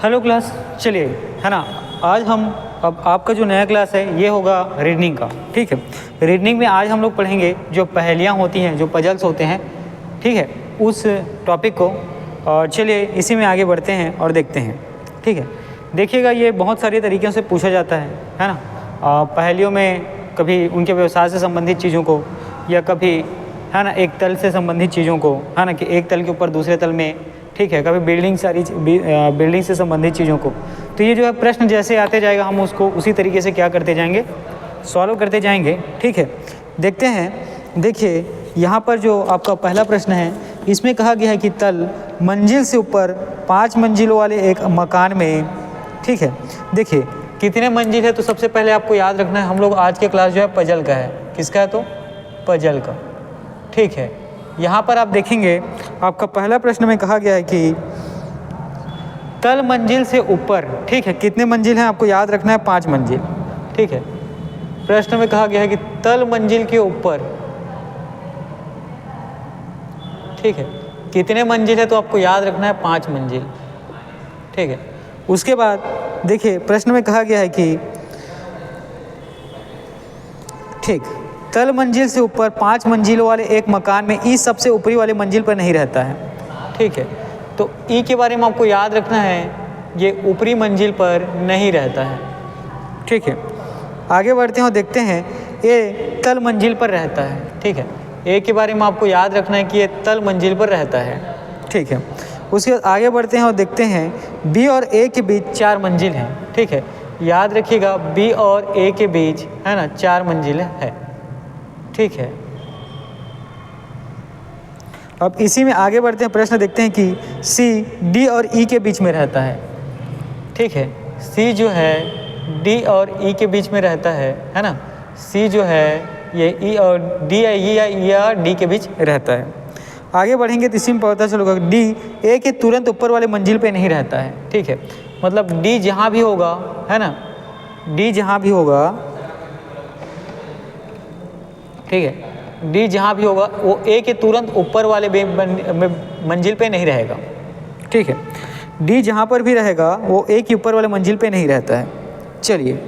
Hello class, चलिए है ना। आज हम अब आपका जो नया क्लास है ये होगा रीडनिंग का। ठीक है, रीडनिंग में आज हम लोग पढ़ेंगे जो पहेलियाँ होती हैं, जो पजल्स होते हैं, ठीक है, उस टॉपिक को। और चलिए इसी में आगे बढ़ते हैं और देखते हैं। ठीक है, देखिएगा ये बहुत सारे तरीक़ों से पूछा जाता है ना। पहेलियों में कभी उनके व्यवसाय से संबंधित चीज़ों को, या कभी है ना एक तल से संबंधित चीज़ों को, है ना कि एक तल के ऊपर दूसरे तल में, ठीक है, कभी बिल्डिंग से संबंधित चीज़ों को। तो ये जो है प्रश्न जैसे आते जाएगा हम उसको उसी तरीके से क्या करते जाएंगे, सॉल्व करते जाएंगे। ठीक है, देखते हैं। देखिए यहाँ पर जो आपका पहला प्रश्न है, इसमें कहा गया है कि तल मंजिल से ऊपर 5 मंजिलों वाले एक मकान में, ठीक है, देखिए कितने मंजिल है। तो सबसे पहले आपको याद रखना है, हम लोग आज के क्लास जो है पजल का है। किसका है? तो पजल का। ठीक है, यहाँ पर आप देखेंगे आपका पहला प्रश्न में कहा गया है कि तल मंजिल से ऊपर, ठीक है, कितने मंजिल हैं आपको याद रखना है, 5 मंजिल। ठीक है, प्रश्न में कहा गया है कि तल मंजिल के ऊपर, ठीक है, कितने मंजिल है। तो आपको याद रखना है 5 मंजिल। ठीक है, उसके बाद देखिए प्रश्न में कहा गया है कि ठीक, तल मंजिल से ऊपर 5 मंजिलों वाले एक मकान में ई सबसे ऊपरी वाले मंजिल पर नहीं रहता है। ठीक है, तो ई के बारे में आपको याद रखना है, ये ऊपरी मंजिल पर नहीं रहता है। ठीक है, आगे बढ़ते हैं और देखते हैं ए तल मंजिल पर रहता है। ठीक है, ए के बारे में आपको याद रखना है कि ये तल मंजिल पर रहता है। ठीक है, उसके बाद आगे बढ़ते हैं और देखते हैं बी और ए के बीच 4 मंजिल हैं। ठीक है, याद रखिएगा बी और ए के बीच, है ना, 4 मंजिल है। ठीक है, अब इसी में आगे बढ़ते हैं, प्रश्न देखते हैं कि सी डी और ई के बीच में रहता है। ठीक है, सी जो है डी और ई के बीच में रहता है ना। सी जो है ये ई और डी या डी के बीच रहता है। आगे बढ़ेंगे तो इसी में पता चलेगा डी ए के तुरंत ऊपर वाले मंजिल पे नहीं रहता है। ठीक है, मतलब डी जहाँ भी होगा, है ना, डी जहाँ भी होगा, ठीक है, डी जहाँ भी होगा वो ए के तुरंत ऊपर वाले मंजिल पे नहीं रहेगा। ठीक है, डी जहाँ पर भी रहेगा वो ए के ऊपर वाले मंजिल पे नहीं रहता है। चलिए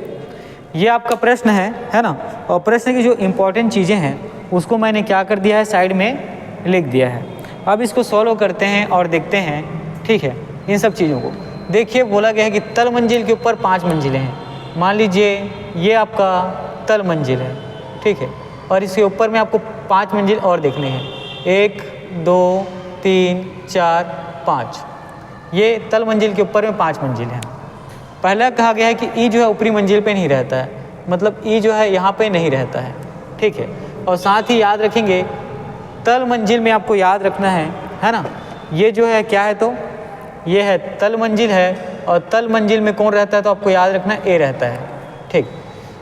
ये आपका प्रश्न है ना। और प्रश्न की जो इम्पोर्टेंट चीज़ें हैं उसको मैंने क्या कर दिया है, साइड में लिख दिया है। अब इसको सॉल्व करते हैं और देखते हैं। ठीक है, इन सब चीज़ों को देखिए, बोला गया है कि तल मंजिल के ऊपर 5 मंजिलें हैं। मान लीजिए ये आपका तल मंजिल है। ठीक है, और इसके ऊपर में आपको 5 मंजिल और देखने हैं, 1 2 3 4 5। ये तल मंजिल के ऊपर में 5 मंजिल हैं। पहला कहा गया है कि ई जो है ऊपरी मंजिल पे नहीं रहता है, मतलब ई जो है यहाँ पे नहीं रहता है। ठीक है, और साथ ही याद रखेंगे तल मंजिल में आपको याद रखना है ना, ये जो है क्या है, तो ये है तल मंजिल है। और तल मंजिल में कौन रहता है, तो आपको याद रखना है ए रहता है। ठीक,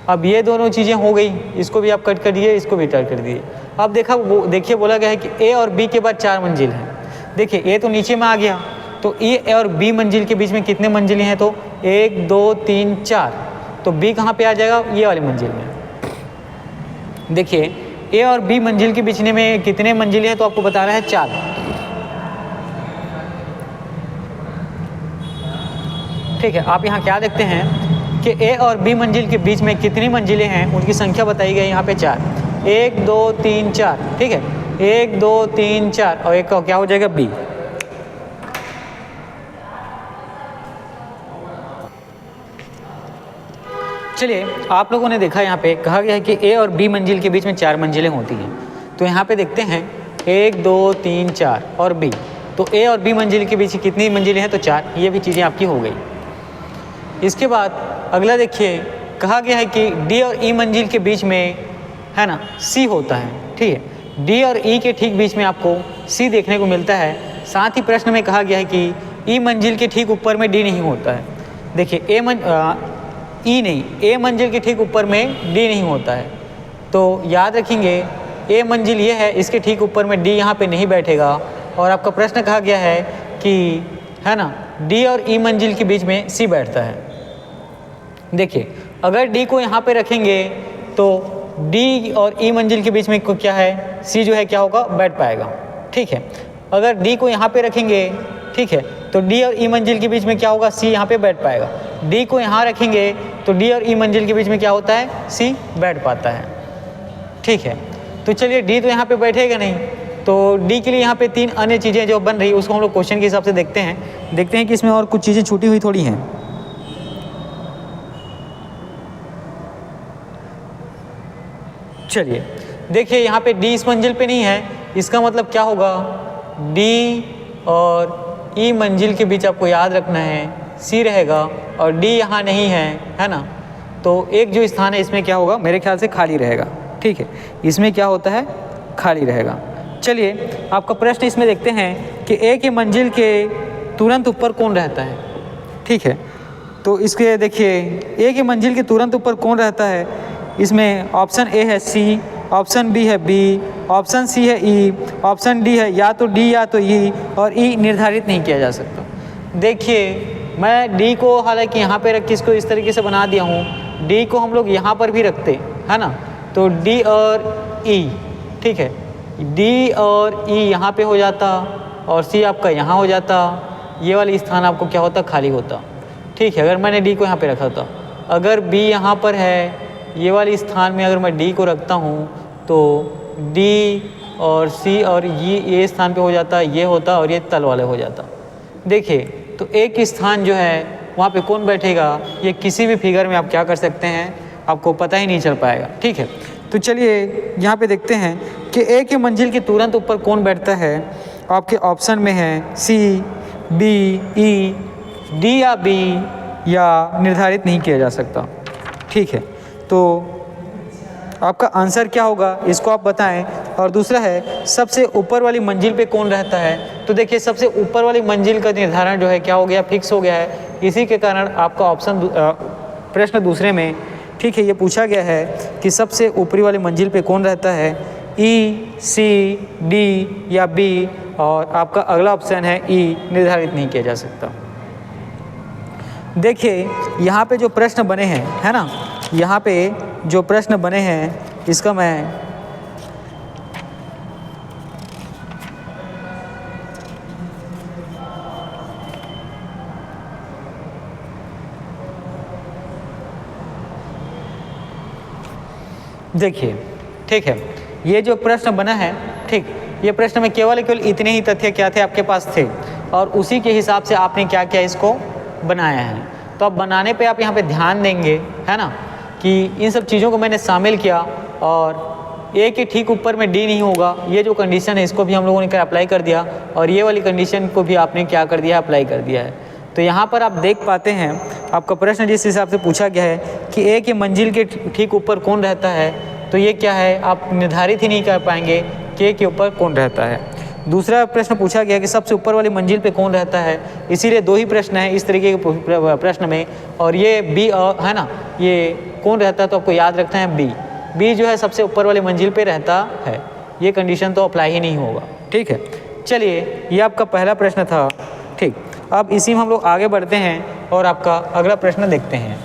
अब ये दोनों चीज़ें हो गई, इसको भी आप कट कर दिए, इसको भी कट कर दिए। अब देखिए बोला गया है कि ए और बी के बाद 4 मंजिल हैं। देखिए ए तो नीचे में आ गया, तो ए और बी मंजिल के बीच में कितने मंजिलें हैं, तो 1 2 3 4। तो बी कहाँ पे आ जाएगा, ये वाली मंजिल में। देखिए ए और बी मंजिल के बीच में कितने मंजिलें हैं, तो आपको बता रहा है 4। ठीक है, आप यहाँ क्या देखते हैं कि ए और बी मंजिल के बीच में कितनी मंजिलें हैं, उनकी संख्या बताई गई यहाँ पे 4। 1 2 3 4। ठीक है, 1 2 3 4 और एक का क्या हो जाएगा, बी। चलिए आप लोगों ने देखा यहाँ पे कहा गया है कि ए और बी मंजिल के बीच में 4 मंजिलें होती हैं। तो यहाँ पे देखते हैं 1 2 3 4 और बी, तो ए और बी मंजिल के बीच कितनी मंजिलें हैं, तो 4। ये भी चीज़ें आपकी हो गई। इसके बाद अगला देखिए, कहा गया है कि डी और ई मंजिल के बीच में, है ना, सी होता है। ठीक है, डी और ई के ठीक बीच में आपको सी देखने को मिलता है। साथ ही प्रश्न में कहा गया है कि ई मंजिल के ठीक ऊपर में डी नहीं होता है। देखिए ई नहीं, ए मंजिल के ठीक ऊपर में डी नहीं होता है। तो याद रखेंगे ए मंजिल ये है, इसके ठीक ऊपर में डी यहाँ पे नहीं बैठेगा। और आपका प्रश्न कहा गया है कि, है ना, डी और ई मंजिल के बीच में सी बैठता है। देखिए अगर डी को यहाँ पे रखेंगे तो डी और ई मंजिल के बीच में क्या है, सी जो है क्या होगा, बैठ पाएगा। ठीक है, अगर डी को यहाँ पे रखेंगे, ठीक है, तो डी और ई मंजिल के बीच में क्या होगा, सी यहाँ पे बैठ पाएगा। डी को यहाँ रखेंगे तो डी और ई मंजिल के बीच में क्या होता है, सी बैठ पाता है। ठीक है, तो चलिए डी तो यहाँ पे बैठेगा नहीं, तो डी के लिए यहाँ पे 3 अन्य चीज़ें जो बन रही उसको हम लोग क्वेश्चन के हिसाब से देखते हैं कि इसमें और कुछ चीज़ें छूटी हुई थोड़ी हैं। चलिए देखिए यहाँ पे डी इस मंजिल पे नहीं है, इसका मतलब क्या होगा, डी और ई मंजिल के बीच आपको याद रखना है सी रहेगा और डी यहाँ नहीं है ना, तो एक जो स्थान है इसमें क्या होगा, मेरे ख्याल से खाली रहेगा। ठीक है, इसमें क्या होता है, खाली रहेगा। चलिए आपका प्रश्न इसमें देखते हैं कि ए की मंजिल के तुरंत ऊपर कौन रहता है। ठीक है, तो इसके देखिए ए की मंजिल के तुरंत ऊपर कौन रहता है, इसमें ऑप्शन ए है सी, ऑप्शन बी है बी, ऑप्शन सी है ई, ऑप्शन डी है या तो डी या तो ई, और ई निर्धारित नहीं किया जा सकता। देखिए मैं डी को हालांकि यहाँ पे रख के इसको इस तरीके से बना दिया हूँ, डी को हम लोग यहाँ पर भी रखते है ना, तो डी और ई, ठीक है, डी और ई यहाँ पे हो जाता और सी आपका यहाँ हो जाता, ये वाली स्थान आपको क्या होता, खाली होता। ठीक है, अगर मैंने डी को यहाँ पे रखा था, अगर बी यहाँ पर है, ये वाली स्थान में अगर मैं डी को रखता हूँ तो डी और सी और ये स्थान पे हो जाता, ये होता और ये तल वाले हो जाता। देखिए तो एक स्थान जो है वहाँ पे कौन बैठेगा, ये किसी भी फिगर में आप क्या कर सकते हैं, आपको पता ही नहीं चल पाएगा। ठीक है, तो चलिए यहाँ पे देखते हैं कि ए की मंजिल के तुरंत ऊपर कौन बैठता है। आपके ऑप्शन में है सी, बी, ई, डी या बी, या निर्धारित नहीं किया जा सकता। ठीक है, तो आपका आंसर क्या होगा इसको आप बताएं। और दूसरा है सबसे ऊपर वाली मंजिल पे कौन रहता है, तो देखिए सबसे ऊपर वाली मंजिल का निर्धारण जो है क्या हो गया, फिक्स हो गया है। इसी के कारण आपका ऑप्शन प्रश्न दूसरे में, ठीक है, ये पूछा गया है कि सबसे ऊपरी वाली मंजिल पे कौन रहता है, ई, सी, डी या बी, और आपका अगला ऑप्शन है ई, निर्धारित नहीं किया जा सकता। देखिए यहाँ पे जो प्रश्न बने हैं, है ना, यहाँ पे जो प्रश्न बने हैं इसका मैं देखिए, ठीक है, ये जो प्रश्न बना है, ठीक, ये प्रश्न में केवल इतने ही तथ्य क्या थे आपके पास थे और उसी के हिसाब से आपने क्या किया, इसको बनाया है। तो अब बनाने पे आप यहाँ पे ध्यान देंगे, है ना, कि इन सब चीज़ों को मैंने शामिल किया और ए के ठीक ऊपर में डी नहीं होगा, ये जो कंडीशन है इसको भी हम लोगों ने अप्लाई कर दिया और ये वाली कंडीशन को भी आपने क्या कर दिया, अप्लाई कर दिया है। तो यहाँ पर आप देख पाते हैं आपका प्रश्न जिस हिसाब से पूछा गया है कि ए की मंजिल के ठीक ऊपर कौन रहता है, तो ये क्या है, आप निर्धारित ही नहीं कर पाएंगे कि ए के ऊपर कौन रहता है। दूसरा प्रश्न पूछा गया कि सबसे ऊपर वाली मंजिल पे कौन रहता है, इसीलिए 2 ही प्रश्न है इस तरीके के प्रश्न में, और ये बी है ना, ये कौन रहता है तो आपको याद रखना है बी जो है सबसे ऊपर वाली मंजिल पे रहता है, ये कंडीशन तो अप्लाई ही नहीं होगा। ठीक है, चलिए ये आपका पहला प्रश्न था। ठीक, अब इसी में हम लोग आगे बढ़ते हैं और आपका अगला प्रश्न देखते हैं।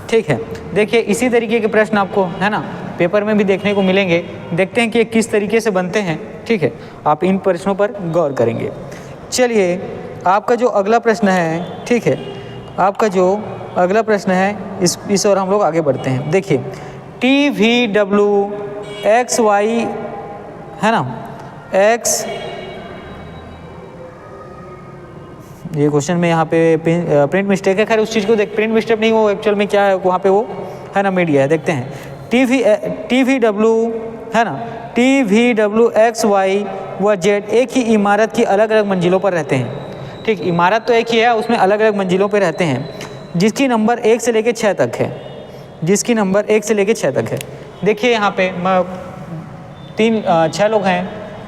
ठीक है, देखिए इसी तरीके के प्रश्न आपको, है ना, पेपर में भी देखने को मिलेंगे। देखते हैं कि ये किस तरीके से बनते हैं। ठीक है, आप इन प्रश्नों पर गौर करेंगे। चलिए आपका जो अगला प्रश्न है, ठीक है, आपका जो अगला प्रश्न है इस और हम लोग आगे बढ़ते हैं। देखिए TVW XY, है ना, X, ये क्वेश्चन में यहाँ पे प्रिंट मिस्टेक है, खैर उस चीज़ को देख, प्रिंट मिस्टेक नहीं, वो एक्चुअल में क्या है वहाँ पे वो, है ना, मीडिया है। देखते हैं TVW, है ना, TVW XY व Z एक ही इमारत की अलग अलग मंजिलों पर रहते हैं। ठीक, इमारत तो एक ही है, उसमें अलग अलग मंजिलों पर रहते हैं, जिसकी नंबर 1 से लेकर 6 तक है, जिसकी नंबर 1 से लेकर 6 तक है। देखिए यहाँ पे 6 लोग हैं,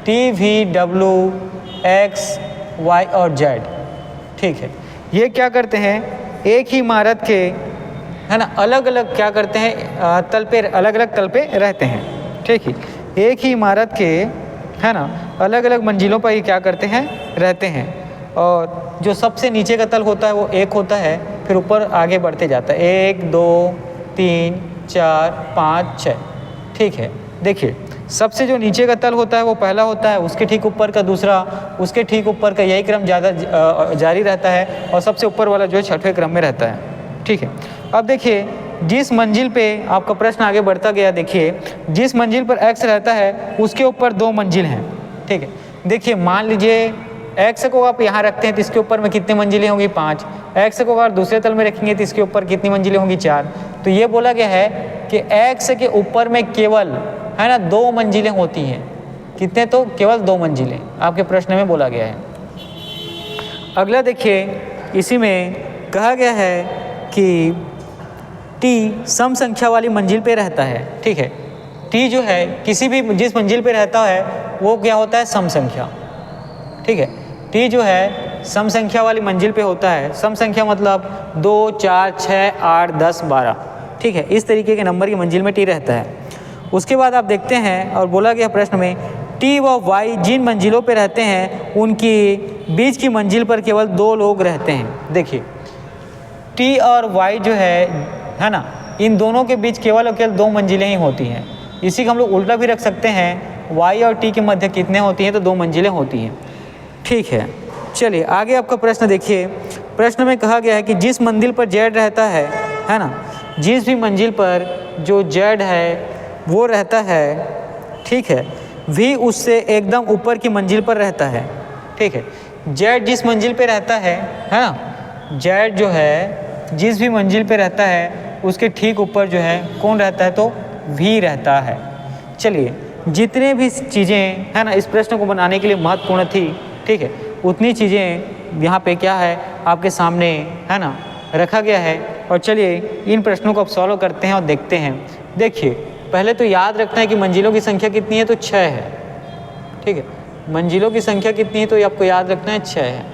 TVW X Y और Z। ठीक है, ये क्या करते हैं, एक ही इमारत के, है ना, अलग अलग क्या करते हैं, तल पे, अलग अलग तल पे रहते हैं। ठीक है, एक ही इमारत के, है ना, अलग अलग मंजिलों पर ही क्या करते हैं, रहते हैं। और जो सबसे नीचे का तल होता है वो 1 होता है, फिर ऊपर आगे बढ़ते जाता है, 1 2 3 4 5 6। ठीक है, देखिए सबसे जो नीचे का तल होता है वो पहला होता है, उसके ठीक ऊपर का दूसरा, उसके ठीक ऊपर का, यही क्रम ज़्यादा जारी रहता है और सबसे ऊपर वाला जो है छठवें क्रम में रहता है। ठीक है, अब देखिए जिस मंजिल पे आपका प्रश्न आगे बढ़ता गया, देखिए जिस मंजिल पर x रहता है उसके ऊपर 2 मंजिल हैं। ठीक है, देखिए मान लीजिए x को आप यहाँ रखते हैं तो इसके ऊपर में कितनी मंजिलें होंगी, 5। x को अगर दूसरे तल में रखेंगे तो इसके ऊपर कितनी मंजिलें होंगी, 4। तो ये बोला गया है कि x के ऊपर में केवल, है ना, 2 मंजिलें होती हैं। कितने? तो केवल 2 मंजिलें आपके प्रश्न में बोला गया है। अगला देखिए, इसी में कहा गया है कि t सम संख्या वाली मंजिल पे रहता है। ठीक है, t जो है किसी भी जिस मंजिल पे रहता है वो क्या होता है, सम संख्या। ठीक है, t जो है सम संख्या वाली मंजिल पे होता है। सम संख्या मतलब 2 4 6 8 10 12। ठीक है, इस तरीके के नंबर की मंजिल में t रहता है। उसके बाद आप देखते हैं और बोला गया प्रश्न में t व y जिन मंजिलों पे रहते हैं उनकी बीच की मंजिल पर केवल 2 लोग रहते हैं। देखिए t और y जो है ना, इन दोनों के बीच केवल और केवल 2 मंजिलें ही होती हैं। इसी को हम लोग उल्टा भी रख सकते हैं, y और t के मध्य कितने होती हैं, तो 2 मंजिलें होती हैं। ठीक है, चलिए आगे आपका प्रश्न देखिए। प्रश्न में कहा गया है कि जिस मंजिल पर z रहता है ना, जिस भी मंजिल पर जो z है वो रहता है, ठीक है, v उससे एकदम ऊपर की मंजिल पर रहता है। ठीक है, z जिस मंजिल पे रहता है ना, z जो है जिस भी मंजिल पे रहता है उसके ठीक ऊपर जो है कौन रहता है, तो v रहता है। चलिए जितने भी चीज़ें है ना इस प्रश्न को बनाने के लिए महत्वपूर्ण थी, ठीक है, उतनी चीज़ें यहाँ पे क्या है आपके सामने, है ना, रखा गया है। और चलिए इन प्रश्नों को अब सॉल्व करते हैं और देखते हैं। देखिए पहले तो याद रखना है कि मंजिलों की संख्या कितनी है, तो 6 है। ठीक है, मंजिलों की संख्या कितनी है तो ये आपको याद रखना है, 6 है।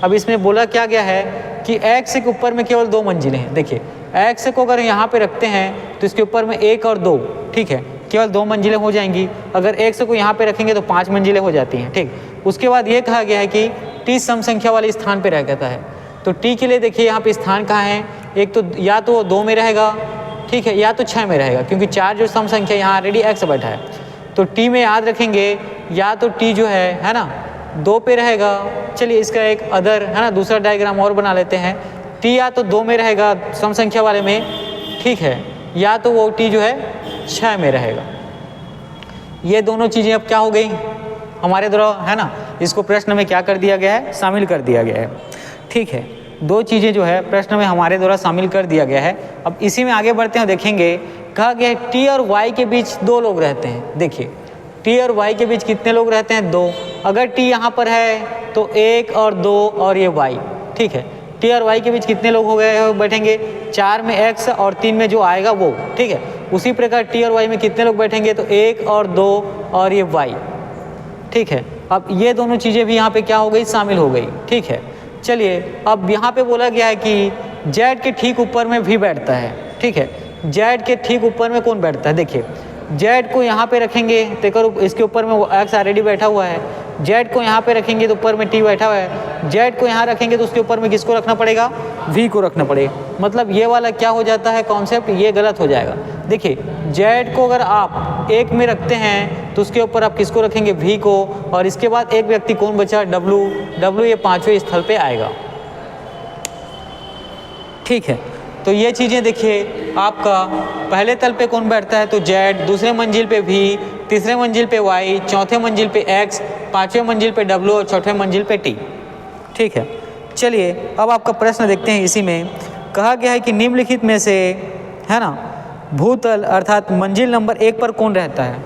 अब इसमें बोला क्या गया है कि x के ऊपर में केवल 2 मंजिलें हैं। देखिए x को अगर यहाँ पे रखते हैं तो इसके ऊपर में 1 और 2, ठीक है, केवल 2 मंजिलें हो जाएंगी। अगर x को यहाँ पे रखेंगे तो 5 मंजिलें हो जाती हैं। ठीक, उसके बाद ये कहा गया है कि t सम संख्या वाले स्थान पे रहता है। तो t के लिए देखिए यहाँ पे स्थान कहाँ है, एक तो या तो 2 में रहेगा, ठीक है, या तो 6 में रहेगा, क्योंकि 4 जो सम संख्या यहाँ ऑलरेडी x बैठा है। तो t में याद रखेंगे या तो t जो है ना 2 पे रहेगा। चलिए इसका एक अदर, है ना, दूसरा डायग्राम और बना लेते हैं। t या तो 2 में रहेगा सम संख्या वाले में, ठीक है, या तो वो t जो है 6 में रहेगा। ये दोनों चीज़ें अब क्या हो गई हमारे द्वारा, है ना, इसको प्रश्न में क्या कर दिया गया है, शामिल कर दिया गया है। ठीक है, 2 चीज़ें जो है प्रश्न में हमारे द्वारा शामिल कर दिया गया है। अब इसी में आगे बढ़ते हैं, देखेंगे कहा गया है t और y के बीच 2 लोग रहते हैं। देखिए t और y के बीच कितने लोग रहते हैं, 2। अगर t यहाँ पर है तो 1 और 2 और ये y, ठीक है, t और y के बीच कितने लोग हो गए बैठेंगे, 4 में x और 3 में जो आएगा वो, ठीक है। उसी प्रकार t और y में कितने लोग बैठेंगे, तो 1 और 2 और ये y, ठीक है। अब ये दोनों चीज़ें भी यहाँ पे क्या हो गई, शामिल हो गई। ठीक है, चलिए अब यहाँ पे बोला गया है कि z के ठीक ऊपर में v बैठता है। ठीक है, z के ठीक ऊपर में कौन बैठता है, देखिए z को यहाँ पे रखेंगे तो इसके ऊपर में वो x ऑलरेडी बैठा हुआ है। z को यहाँ पे रखेंगे तो ऊपर में t बैठा हुआ है। z को यहाँ रखेंगे तो उसके ऊपर में किसको रखना पड़ेगा, v को रखना पड़ेगा। मतलब ये वाला क्या हो जाता है कॉन्सेप्ट, ये गलत हो जाएगा। देखिए z को अगर आप 1 में रखते हैं तो उसके ऊपर आप किसको रखेंगे, v को, और इसके बाद एक व्यक्ति कौन बचा, w ये 5वें स्थल पे आएगा। ठीक है, तो ये चीज़ें देखिए आपका पहले तल पे कौन बैठता है, तो z, दूसरे मंजिल पे v, तीसरे मंजिल पे y, चौथे मंजिल पे x, 5वें मंजिल पे w और 6वें मंजिल पे t। ठीक है, चलिए अब आपका प्रश्न देखते हैं। इसी में कहा गया है कि निम्नलिखित में से, है ना, भूतल अर्थात मंजिल नंबर 1 पर कौन रहता है।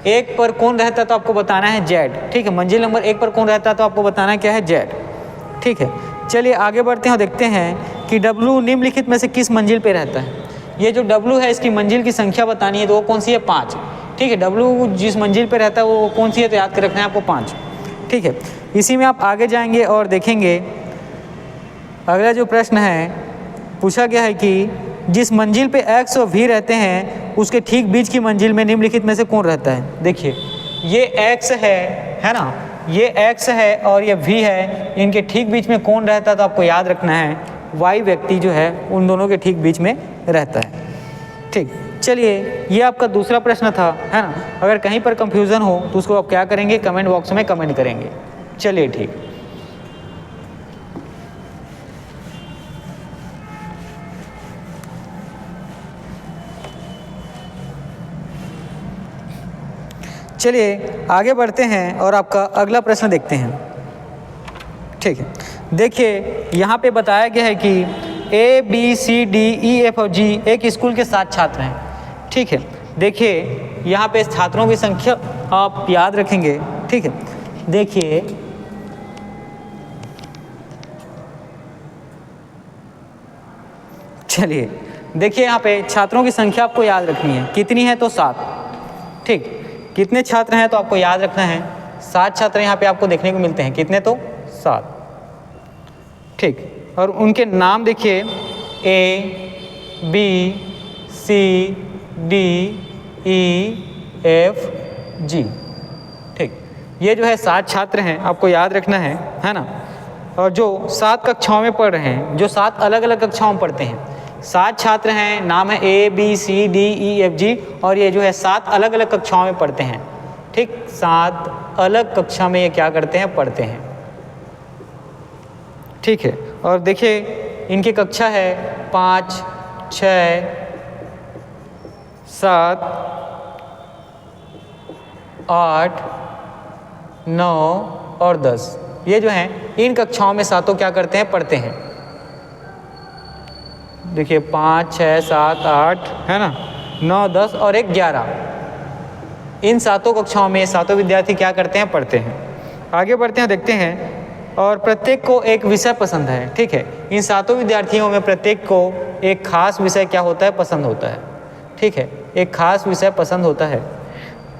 1 पर कौन रहता है तो आपको बताना है z। ठीक है, मंजिल नंबर 1 पर कौन रहता है तो आपको बताना है क्या है, z। ठीक है, चलिए आगे बढ़ते हैं और देखते हैं कि W निम्नलिखित में से किस मंजिल पे रहता है। ये जो W है इसकी मंजिल की संख्या बतानी है, तो वो कौन सी है, 5। ठीक है, W जिस मंजिल पे रहता है वो कौन सी है, तो याद कर रखना है आपको, 5। ठीक है, इसी में आप आगे जाएंगे और देखेंगे अगला जो प्रश्न है पूछा गया है कि जिस मंजिल पे x और v रहते हैं उसके ठीक बीच की मंजिल में निम्नलिखित में से कौन रहता है। देखिए ये x है ना, ये x है और ये v है, इनके ठीक बीच में कौन रहता है तो आपको याद रखना है वाई व्यक्ति जो है उन दोनों के ठीक बीच में रहता है। ठीक, चलिए ये आपका दूसरा प्रश्न था, है ना। अगर कहीं पर कंफ्यूजन हो तो उसको आप क्या करेंगे, कमेंट बॉक्स में कमेंट करेंगे। चलिए ठीक, चलिए आगे बढ़ते हैं और आपका अगला प्रश्न देखते हैं। ठीक है, देखिए यहाँ पे बताया गया है कि A B C D E F और G एक स्कूल के 7 छात्र हैं। ठीक है, देखिए यहाँ पे छात्रों की संख्या आप याद रखेंगे। ठीक है, देखिए चलिए देखिए यहाँ पे छात्रों की संख्या आपको याद रखनी है, कितनी है तो 7। ठीक, कितने छात्र हैं तो आपको याद रखना है 7 छात्र यहाँ पे आपको देखने को मिलते हैं, कितने तो 7। ठीक, और उनके नाम देखिए A B C D E F G। ठीक, ये जो है 7 छात्र हैं, आपको याद रखना है ना। और जो 7 कक्षाओं में पढ़ रहे हैं, जो 7 अलग अलग कक्षाओं में पढ़ते हैं, 7 छात्र हैं, नाम है A B C D E F G, और ये जो है 7 अलग अलग कक्षाओं में पढ़ते हैं। ठीक, 7 अलग कक्षा में ये क्या करते हैं, पढ़ते हैं। ठीक है, और देखिए इनकी कक्षा है 5 6 7 8 9 और 10। ये जो हैं इन कक्षाओं में सातों क्या करते हैं, पढ़ते हैं। देखिए 5 6 7 8 है ना, 9 10 और 1 11। इन सातों कक्षाओं में सातों विद्यार्थी क्या करते हैं, पढ़ते हैं। आगे बढ़ते हैं, देखते हैं। और प्रत्येक को एक विषय पसंद है। ठीक है, इन सातों विद्यार्थियों में प्रत्येक को एक खास विषय क्या होता है, पसंद होता है। ठीक है, एक खास विषय पसंद होता है,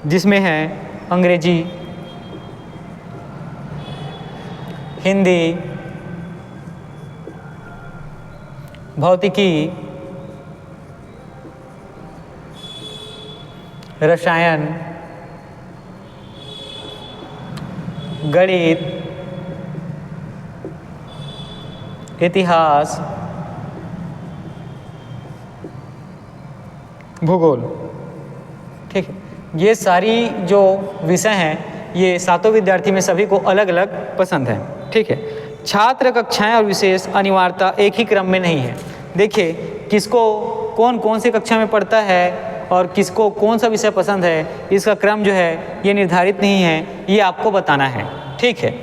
जिसमें है अंग्रेजी, हिंदी, भौतिकी, रसायन, गणित, इतिहास, भूगोल। ठीक है, ये सारी जो विषय हैं ये सातों विद्यार्थी में सभी को अलग अलग पसंद है। ठीक है, छात्र कक्षाएं और विशेष अनिवार्यता एक ही क्रम में नहीं है। देखिए किसको कौन कौन सी कक्षा में पढ़ता है और किसको कौन सा विषय पसंद है, इसका क्रम जो है ये निर्धारित नहीं है, ये आपको बताना है। ठीक है,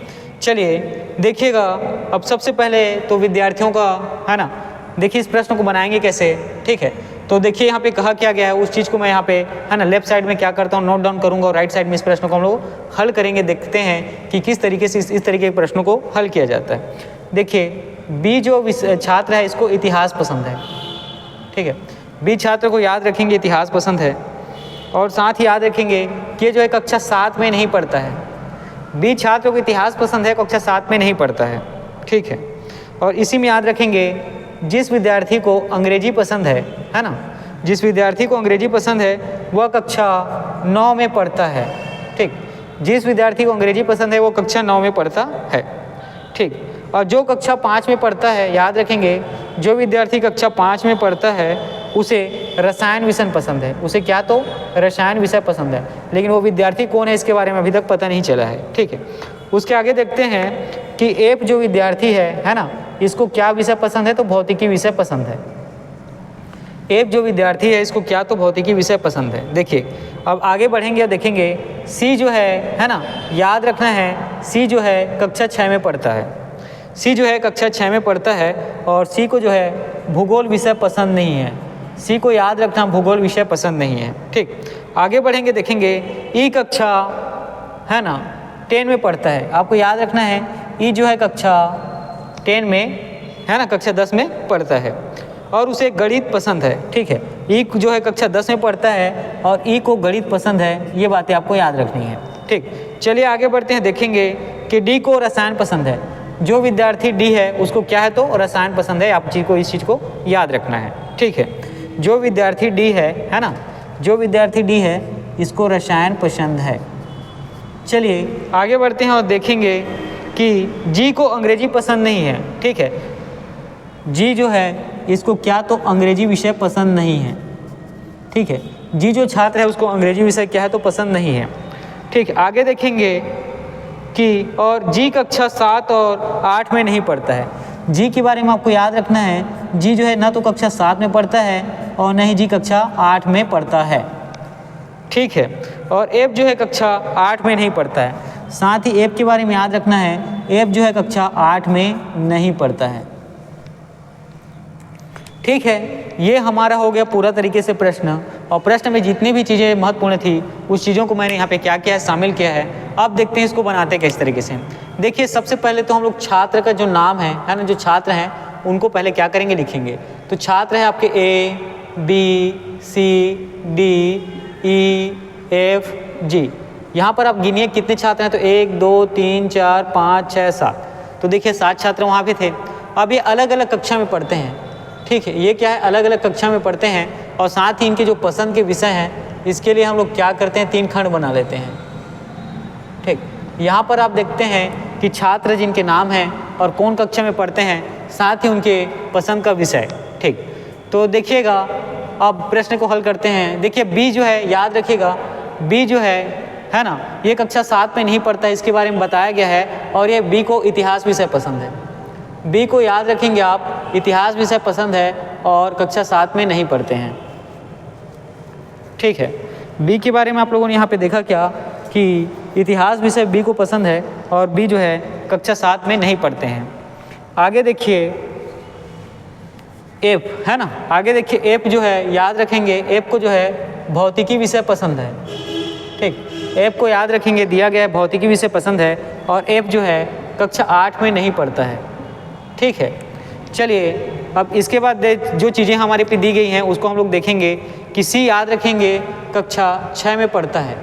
चलिए देखिएगा। अब सबसे पहले तो विद्यार्थियों का, है ना, देखिए इस प्रश्न को बनाएंगे कैसे। ठीक है, तो देखिए यहाँ पे कहा क्या गया है, उस चीज़ को मैं यहाँ पे, है ना, लेफ्ट साइड में क्या करता हूँ, नोट डाउन करूँगा, और राइट साइड में इस प्रश्न को हम लोग हल करेंगे। देखते हैं कि किस तरीके से इस तरीके के प्रश्नों को हल किया जाता है। देखिए बी जो छात्र है इसको इतिहास पसंद है। ठीक है, बी छात्र को याद रखेंगे इतिहास पसंद है, और साथ ही याद रखेंगे कि ये जो है कक्षा 7 में नहीं पढ़ता है। बी छात्र को इतिहास पसंद है, कक्षा 7 में नहीं पढ़ता है। ठीक है, और इसी में याद रखेंगे जिस विद्यार्थी को अंग्रेजी पसंद है ना, जिस विद्यार्थी को अंग्रेजी पसंद है वह कक्षा 9 में पढ़ता है। ठीक, जिस विद्यार्थी को अंग्रेजी पसंद है वो कक्षा 9 में पढ़ता है। ठीक, और जो कक्षा 5 में पढ़ता है, याद रखेंगे जो विद्यार्थी कक्षा 5 में पढ़ता है उसे रसायन विषय पसंद है। उसे क्या, तो रसायन विषय पसंद है, लेकिन वो विद्यार्थी कौन है इसके बारे में अभी तक पता नहीं चला है। ठीक है, उसके आगे देखते हैं कि एफ जो विद्यार्थी है ना, इसको क्या विषय पसंद है, तो भौतिकी विषय पसंद है। एफ जो विद्यार्थी है इसको क्या, तो भौतिकी विषय पसंद है। देखिए अब आगे बढ़ेंगे और देखेंगे सी जो है ना, याद रखना है सी जो है कक्षा 6 में पढ़ता है। सी जो है कक्षा 6 में पढ़ता है, और सी को जो है भूगोल विषय पसंद नहीं है। सी को याद रखना, भूगोल विषय पसंद नहीं है। ठीक, आगे बढ़ेंगे, देखेंगे ई कक्षा, है ना, 10 में पढ़ता है। आपको याद रखना है ई जो है कक्षा 10 में, है ना, कक्षा 10 में पढ़ता है, और उसे गणित पसंद है। ठीक है, ई जो है कक्षा 10 में पढ़ता है और ई को गणित पसंद है। ये बातें आपको याद रखनी है। ठीक, चलिए आगे बढ़ते हैं, देखेंगे कि डी को रसायन पसंद है। जो विद्यार्थी डी है उसको क्या है, तो रसायन पसंद है। आप चीज़ को, इस चीज़ को याद रखना है। ठीक है, जो विद्यार्थी डी है ना, जो विद्यार्थी डी है इसको रसायन पसंद है। चलिए आगे बढ़ते हैं और देखेंगे कि जी को अंग्रेजी पसंद नहीं है। ठीक है, जी जो है इसको क्या तो अंग्रेजी विषय पसंद नहीं है, ठीक है। जी जो छात्र है उसको अंग्रेजी विषय क्या है तो पसंद नहीं है, ठीक है। आगे देखेंगे कि और जी कक्षा 7 और 8 में नहीं पढ़ता है। जी के बारे में आपको याद रखना है, जी जो है ना तो कक्षा 7 में पढ़ता है और न ही जी कक्षा 8 में पढ़ता है, ठीक है। और एफ जो है कक्षा 8 में नहीं पढ़ता है। साथ ही एफ के बारे में याद रखना है, एफ जो है कक्षा 8 में नहीं पढ़ता है, ठीक है। ये हमारा हो गया पूरा तरीके से प्रश्न, और प्रश्न में जितनी भी चीज़ें महत्वपूर्ण थी उस चीज़ों को मैंने यहाँ पे क्या किया है, शामिल किया है। अब देखते हैं इसको बनाते किस तरीके से। देखिए सबसे पहले तो हम लोग छात्र का जो नाम है ना, जो छात्र हैं उनको पहले क्या करेंगे, लिखेंगे। तो छात्र है आपके A B C D E F G। यहाँ पर आप गिनिए कितने छात्र हैं, तो 1 2 3 4 5 6 7। तो देखिए 7 छात्र वहाँ पे थे। अब ये अलग अलग कक्षा में पढ़ते हैं, ठीक है। ये क्या है, अलग अलग कक्षा में पढ़ते हैं, और साथ ही इनके जो पसंद के विषय हैं इसके लिए हम लोग क्या करते हैं, 3 खंड बना लेते हैं, ठीक। यहाँ पर आप देखते हैं कि छात्र जिनके नाम हैं और कौन कक्षा में पढ़ते हैं, साथ ही उनके पसंद का विषय, ठीक। तो देखिएगा अब प्रश्न को हल करते हैं। देखिए बी जो है, याद रखिएगा बी जो है ना, ये कक्षा 7 में नहीं पढ़ता है, इसके बारे में बताया गया है। और ये बी को इतिहास विषय पसंद है, बी को याद रखेंगे आप, इतिहास विषय पसंद है और कक्षा 7 में नहीं पढ़ते हैं, ठीक है। बी के बारे में आप लोगों ने यहाँ पे देखा क्या कि इतिहास विषय बी को पसंद है और बी जो है कक्षा 7 में नहीं पढ़ते हैं। आगे देखिए एफ है ना, आगे देखिए एफ जो है, याद रखेंगे एफ को जो है भौतिकी विषय पसंद है, ठीक। एफ को याद रखेंगे, दिया गया है भौतिकी विषय पसंद है और एफ जो है कक्षा 8 में नहीं पढ़ता है, ठीक है। चलिए अब इसके बाद जो चीज़ें हमारे पे दी गई हैं उसको हम लोग देखेंगे कि सी याद रखेंगे कक्षा 6 में पढ़ता है।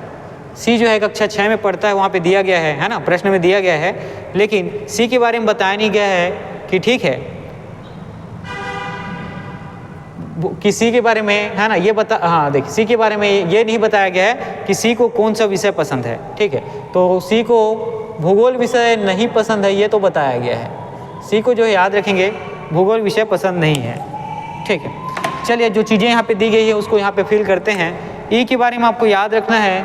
सी जो है कक्षा 6 में पढ़ता है, वहाँ पे दिया गया है ना, प्रश्न में दिया गया है, लेकिन सी के बारे में बताया नहीं गया है कि ठीक है, किसी के बारे में है ना, ये हाँ देखिए सी के बारे में ये नहीं बताया गया है कि सी को कौन सा विषय पसंद है, ठीक है। तो सी को भूगोल विषय नहीं पसंद है, ये तो बताया गया है। सी को जो है याद रखेंगे भूगोल विषय पसंद नहीं है, ठीक है। चलिए जो चीज़ें यहाँ पे दी गई है उसको यहाँ पे फिल करते हैं। ई के बारे में आपको याद रखना है,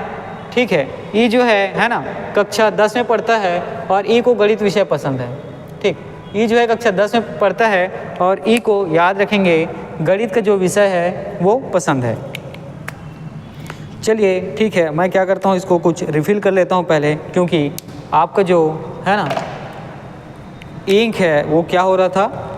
ठीक है। ई जो है ना कक्षा 10 में पढ़ता है और ई को गणित विषय पसंद है, ठीक। ई जो है कक्षा 10 में पढ़ता है और ई को याद रखेंगे गणित का जो विषय है वो पसंद है। चलिए ठीक है, मैं क्या करता हूँ इसको कुछ रिफिल कर लेता हूँ पहले, क्योंकि आपका जो है ना इंक है वो क्या हो रहा था,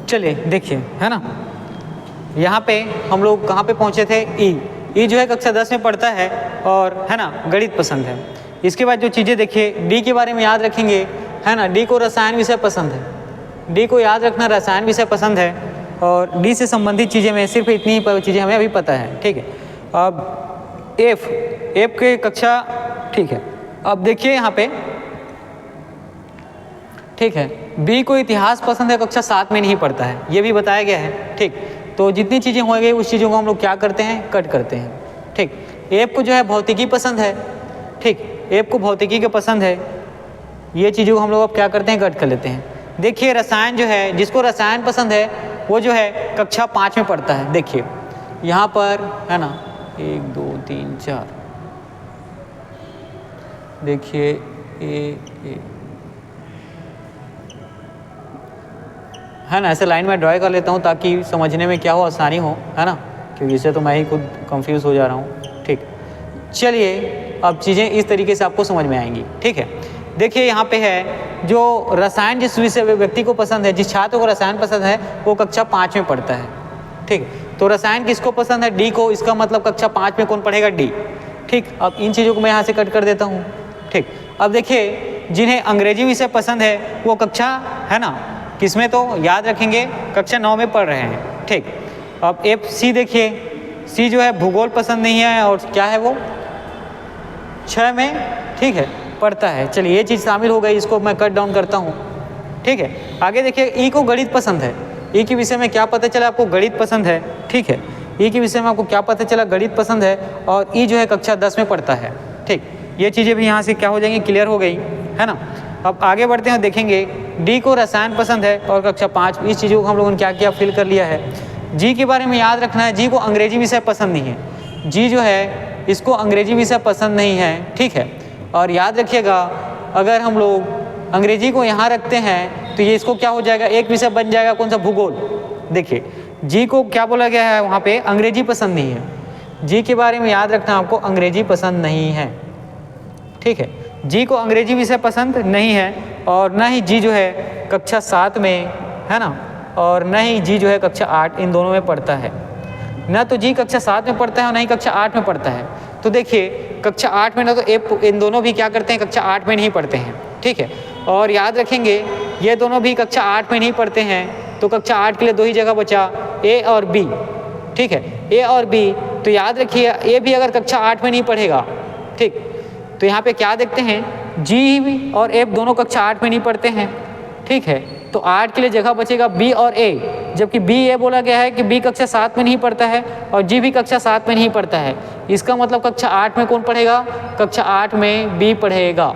चलिए देखिए है ना, यहाँ पे हम लोग कहाँ पे पहुँचे थे, ई जो है कक्षा 10 में पढ़ता है और है ना गणित पसंद है। इसके बाद जो चीज़ें देखिए, डी के बारे में याद रखेंगे है ना, डी को रसायन विषय पसंद है, डी को याद रखना रसायन विषय पसंद है। और डी से संबंधित चीज़ें में सिर्फ इतनी ही चीज़ें हमें अभी पता है, ठीक है। अब एफ के कक्षा, ठीक है। अब देखिए यहाँ पे, ठीक है, बी को इतिहास पसंद है, कक्षा 7 में नहीं पढ़ता है, ये भी बताया गया है, ठीक। तो जितनी चीज़ें हो गई उस चीज़ों को हम लोग क्या करते हैं, कट करते हैं, ठीक। एफ को जो है भौतिकी पसंद है, ठीक, एफ को भौतिकी के पसंद है, ये चीज़ों को हम लोग अब क्या करते हैं, कट कर लेते हैं। देखिए रसायन जो है, जिसको रसायन पसंद है वो जो है कक्षा 5 में पढ़ता है। देखिए यहाँ पर है ना 1 2 3 4, देखिए ए है ना, ऐसे लाइन में ड्रॉ कर लेता हूँ ताकि समझने में क्या हो, आसानी हो, है ना, क्योंकि इससे तो मैं ही खुद कंफ्यूज हो जा रहा हूँ, ठीक। चलिए अब चीज़ें इस तरीके से आपको समझ में आएंगी, ठीक है। देखिए यहाँ पे है जो रसायन जिस विषय व्यक्ति को पसंद है, जिस छात्र को रसायन पसंद है वो कक्षा 5 में पढ़ता है, ठीक। तो रसायन किसको पसंद है, डी को, इसका मतलब कक्षा 5 में कौन पढ़ेगा, डी, ठीक। अब इन चीज़ों को मैं यहाँ से कट कर देता हूँ, ठीक। अब देखिए जिन्हें अंग्रेजी विषय पसंद है वो कक्षा है ना किसमें, तो याद रखेंगे कक्षा 9 में पढ़ रहे हैं, ठीक। अब एफ सी देखिए, सी जो है भूगोल पसंद नहीं है और क्या है वो 6 में, ठीक है, पढ़ता है। चलिए ये चीज़ शामिल हो गई, इसको मैं कट डाउन करता हूँ, ठीक है। आगे देखिए ई को गणित पसंद है, ई के विषय में क्या पता चला आपको गणित पसंद है, ठीक है, ई के विषय में आपको क्या पता चला गणित पसंद है और ई जो है कक्षा 10 में पढ़ता है, ठीक। ये चीज़ें भी यहाँ से क्या हो जाएंगी, क्लियर हो गई, है ना। अब आगे बढ़ते हैं, देखेंगे डी को रसायन पसंद है और कक्षा 5, इस चीज़ों को हम लोगों ने क्या किया, फिल कर लिया है। जी के बारे में याद रखना है, जी को अंग्रेजी विषय पसंद नहीं है, जी जो है इसको अंग्रेजी विषय पसंद नहीं है, ठीक है। और याद रखिएगा अगर हम लोग अंग्रेजी को यहाँ रखते हैं तो ये इसको क्या हो जाएगा, एक विषय बन जाएगा, कौन सा, भूगोल। देखिए जी को क्या बोला गया है वहाँ पे, अंग्रेजी पसंद नहीं है। जी के बारे में याद रखना आपको, अंग्रेजी पसंद नहीं है, ठीक है। जी को अंग्रेजी विषय पसंद नहीं है और ना ही जी जो है कक्षा 7 में, है ना, और न ही जी जो है कक्षा 8, इन दोनों में पढ़ता है। ना तो जी कक्षा 7 में पढ़ता है और ना ही कक्षा 8 में पढ़ता है। तो देखिए कक्षा 8 में ना तो इन दोनों भी क्या करते हैं, कक्षा 8 में नहीं पढ़ते हैं, ठीक है। और याद रखेंगे ये दोनों भी कक्षा 8 में नहीं पढ़ते हैं, तो कक्षा 8 के लिए 2 ही जगह बचा, ए और बी, ठीक है, ए और बी। तो याद रखिए ए भी अगर कक्षा 8 में नहीं पढ़ेगा, ठीक, तो यहाँ पे क्या देखते हैं, जी और एफ दोनों कक्षा 8 में नहीं पढ़ते हैं, ठीक है। तो 8 के लिए जगह बचेगा बी और ए, जबकि बी ए बोला गया है कि बी कक्षा 7 में नहीं पढ़ता है और जी भी कक्षा 7 में नहीं पढ़ता है। इसका मतलब कक्षा 8 में कौन पढ़ेगा, कक्षा 8 में बी पढ़ेगा,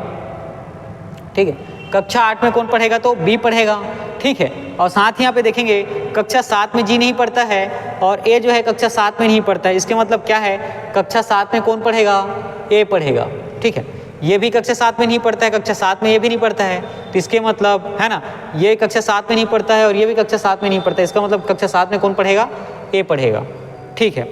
ठीक है। कक्षा 8 में कौन पढ़ेगा, तो बी पढ़ेगा, ठीक है। और साथ ही यहाँ पे देखेंगे कक्षा 7 में जी नहीं पढ़ता है और ए जो है कक्षा 7 में नहीं पढ़ता है। इसके मतलब क्या है, कक्षा 7 में कौन पढ़ेगा, ए पढ़ेगा, ठीक है। ये भी कक्षा 7 में नहीं पढ़ता है, कक्षा 7 में ये भी नहीं पढ़ता है, तो इसके मतलब, है ना, ये कक्षा 7 में नहीं पढ़ता है और ये भी कक्षा 7 में नहीं पढ़ता है। इसका मतलब कक्षा 7 में कौन पढ़ेगा, ए पढ़ेगा, ठीक है।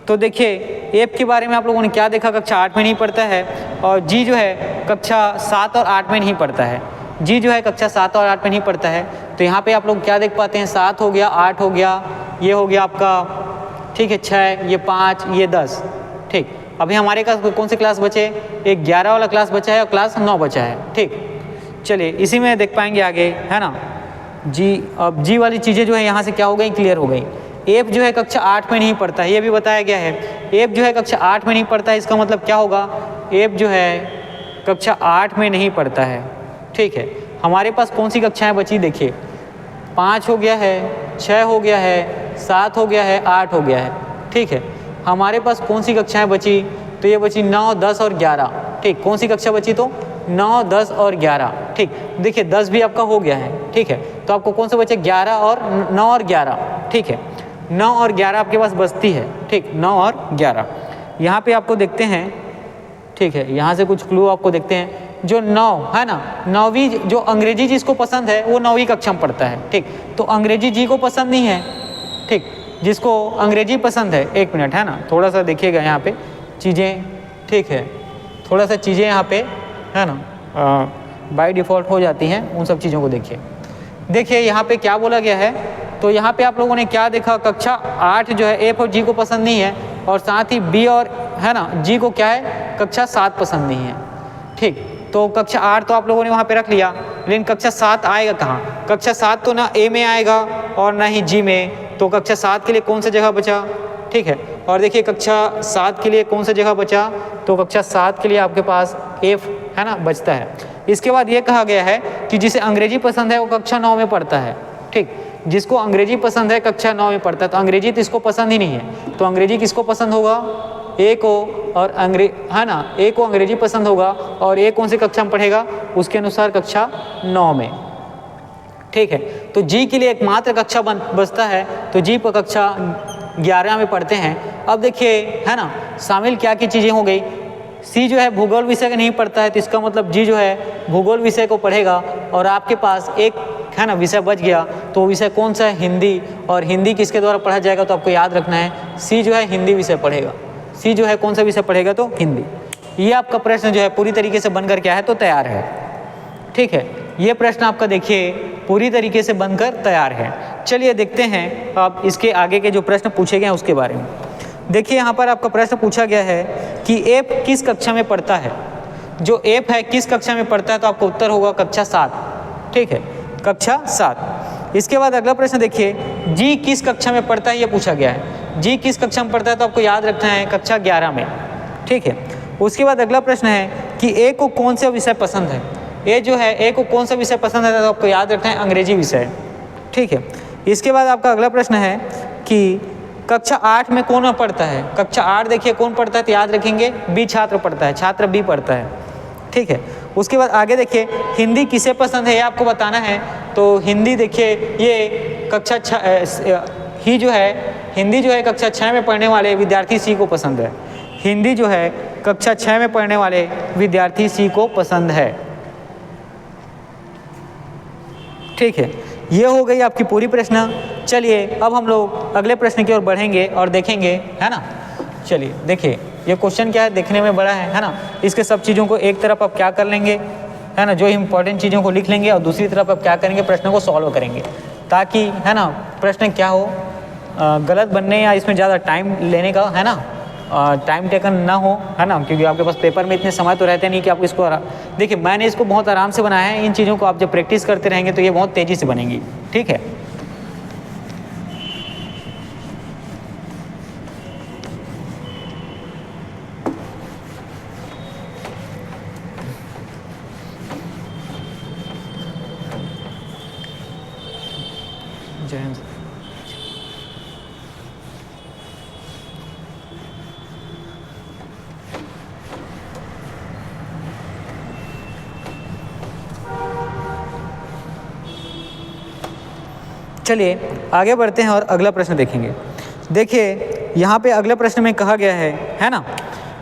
तो देखिए एफ के बारे में आप लोगों ने क्या देखा, कक्षा 8 में नहीं पढ़ता है और जी जो है कक्षा 7 और 8 में नहीं पढ़ता है। जी जो है कक्षा 7 और 8 में नहीं पढ़ता है। तो यहाँ पे आप लोग क्या देख पाते हैं, 7 हो गया, 8 हो गया, ये हो गया आपका, ठीक है, 6, ये 5, ये 10, ठीक। अभी हमारे पास कौन से क्लास बचे, एक 11 वाला क्लास बचा है और क्लास 9 बचा है, ठीक। चलिए इसी में देख पाएंगे आगे, है ना। जी, अब जी वाली चीज़ें जो है यहाँ से क्या हो गई, क्लियर हो गई। एफ जो है कक्षा 8 में नहीं पढ़ता है, ये भी बताया गया है। एफ जो है कक्षा 8 में नहीं पढ़ता है, इसका मतलब क्या होगा, एफ जो है कक्षा 8 में नहीं पढ़ता है, ठीक है। हमारे पास कौन सी कक्षाएँ बची, देखिए 5 हो गया है, 6 हो गया है, 7 हो गया है, 8 हो गया है, ठीक है। हमारे पास कौन सी कक्षाएं बची, तो ये बची 9, 10 और 11, ठीक। कौन सी कक्षा बची, तो 9, 10 और 11, ठीक। देखिए 10 भी आपका हो गया है, ठीक है। तो आपको कौन सा बचे, 11 और 9 और 11, ठीक है। 9 और 11 आपके पास बचती है, ठीक, 9 और 11। यहाँ पे आपको देखते हैं, ठीक है, यहाँ से कुछ क्लू आपको देखते हैं। जो 9 है ना, 9वीं जो अंग्रेजी जिसको पसंद है वो 9वीं कक्षा में पढ़ता है, ठीक। तो अंग्रेजी जी को पसंद नहीं है, ठीक। जिसको अंग्रेजी पसंद है, 1 मिनट, है ना, थोड़ा सा देखिएगा यहाँ पे चीज़ें, ठीक है, थोड़ा सा चीज़ें यहाँ पे, है ना, बाय डिफ़ॉल्ट हो जाती हैं, उन सब चीज़ों को देखिए। देखिए यहाँ पे क्या बोला गया है, तो यहाँ पे आप लोगों ने क्या देखा, कक्षा 8 जो है एफ और जी को पसंद नहीं है और साथ ही बी और, है ना, जी को क्या है, कक्षा 7 पसंद नहीं है, ठीक। तो कक्षा 8 तो आप लोगों ने वहाँ पे रख लिया, लेकिन कक्षा 7 आएगा कहाँ, कक्षा 7 तो ना ए में आएगा और ना ही जी में। तो कक्षा 7 के लिए कौन सा जगह बचा, ठीक है। और देखिए कक्षा 7 के लिए कौन सा जगह बचा, तो कक्षा 7 के लिए आपके पास एफ, है ना, बचता है। इसके बाद ये कहा गया है कि जिसे अंग्रेजी पसंद है वो कक्षा 9 में पढ़ता है, ठीक। जिसको अंग्रेजी पसंद है कक्षा 9 में पढ़ता है। तो अंग्रेजी तो इसको पसंद ही नहीं है, तो अंग्रेजी किसको पसंद होगा, ए को, और है ना, ए को अंग्रेजी पसंद होगा और ए कौन सी कक्षा में पढ़ेगा, उसके अनुसार कक्षा 9 में, ठीक है। तो जी के लिए एकमात्र कक्षा बचता है, तो जी पर कक्षा 11 में पढ़ते हैं। अब देखिए, है ना, शामिल क्या की चीज़ें हो गई। सी जो है भूगोल विषय का नहीं पढ़ता है, तो इसका मतलब जी जो है भूगोल विषय को पढ़ेगा और आपके पास एक, है ना, विषय बच गया। तो विषय कौन सा है, हिंदी। और हिंदी किसके द्वारा पढ़ा जाएगा, तो आपको याद रखना है सी जो है हिंदी विषय पढ़ेगा। सी जो है कौन सा विषय पढ़ेगा, तो हिंदी। ये आपका प्रश्न जो है पूरी तरीके से बनकर क्या है, तो तैयार है, ठीक है। ये प्रश्न आपका देखिए पूरी तरीके से बनकर तैयार है। चलिए देखते हैं अब इसके आगे के जो प्रश्न पूछे गए हैं उसके बारे में। देखिए यहाँ पर आपका प्रश्न पूछा गया है कि एफ किस कक्षा में पढ़ता है। जो एफ है किस कक्षा में पढ़ता है, तो आपका उत्तर होगा कक्षा 7, ठीक है, कक्षा 7। इसके बाद अगला प्रश्न देखिए, जी किस कक्षा में पढ़ता है, ये पूछा गया है। जी किस कक्षा में पढ़ता है, तो आपको याद रखना है कक्षा 11 में, ठीक है। उसके बाद अगला प्रश्न है कि ए को कौन सा विषय पसंद है। ए जो है, ए को कौन सा विषय पसंद है, तो आपको याद रखना है अंग्रेजी विषय, ठीक है। इसके बाद आपका अगला प्रश्न है कि कक्षा 8 में कौन पढ़ता है। कक्षा 8 देखिए कौन पढ़ता है, तो याद रखेंगे बी छात्र पढ़ता है, छात्र बी पढ़ता है, ठीक है। उसके बाद आगे देखिए हिंदी किसे पसंद है ये आपको बताना है। तो हिंदी देखिए ये कक्षा हिंदी जो है कक्षा 6 में पढ़ने वाले विद्यार्थी सी को पसंद है। हिंदी जो है कक्षा 6 में पढ़ने वाले विद्यार्थी सी को पसंद है, ठीक है। ये हो गई आपकी पूरी प्रश्न। चलिए अब हम लोग अगले प्रश्न की ओर बढ़ेंगे और देखेंगे, है ना। चलिए देखिए ये क्वेश्चन क्या है, देखने में बड़ा है ना। इसके सब चीज़ों को एक तरफ आप क्या कर लेंगे, है ना, जो इंपॉर्टेंट चीज़ों को लिख लेंगे और दूसरी तरफ आप क्या करेंगे, प्रश्न को सॉल्व करेंगे, ताकि है ना प्रश्न क्या हो गलत बनने या इसमें ज़्यादा टाइम लेने का, है ना, टाइम टेकन ना हो, है ना, क्योंकि आपके पास पेपर में इतने समय तो रहते नहीं कि आप इसको देखिए मैंने इसको बहुत आराम से बनाया है। इन चीज़ों को आप जब प्रैक्टिस करते रहेंगे तो ये बहुत तेज़ी से बनेंगी, ठीक है। जय हिंद। चलिए आगे बढ़ते हैं और अगला प्रश्न देखेंगे। देखिए यहाँ पे अगले प्रश्न में कहा गया है ना,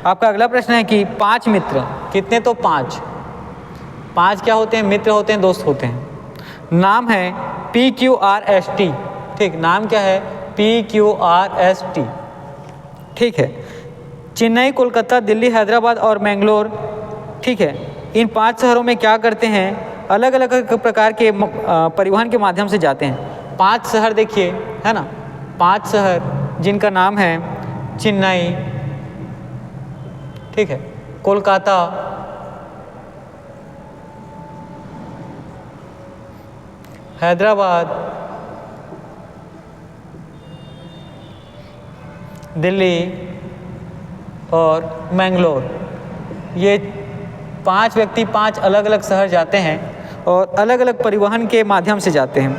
आपका अगला प्रश्न है कि 5 मित्र, कितने, तो 5 क्या होते हैं, मित्र होते हैं, दोस्त होते हैं। नाम है PQRST, ठीक, नाम क्या है, PQRST, ठीक है। चेन्नई, कोलकाता, दिल्ली, हैदराबाद और मैंगलोर, ठीक है। इन 5 शहरों में क्या करते हैं, अलग अलग प्रकार के परिवहन के माध्यम से जाते हैं। 5 शहर देखिए, है ना, 5 शहर जिनका नाम है चेन्नई, ठीक है, कोलकाता, हैदराबाद, दिल्ली और मैंगलोर। ये 5 व्यक्ति 5 अलग अलग शहर जाते हैं और अलग अलग परिवहन के माध्यम से जाते हैं,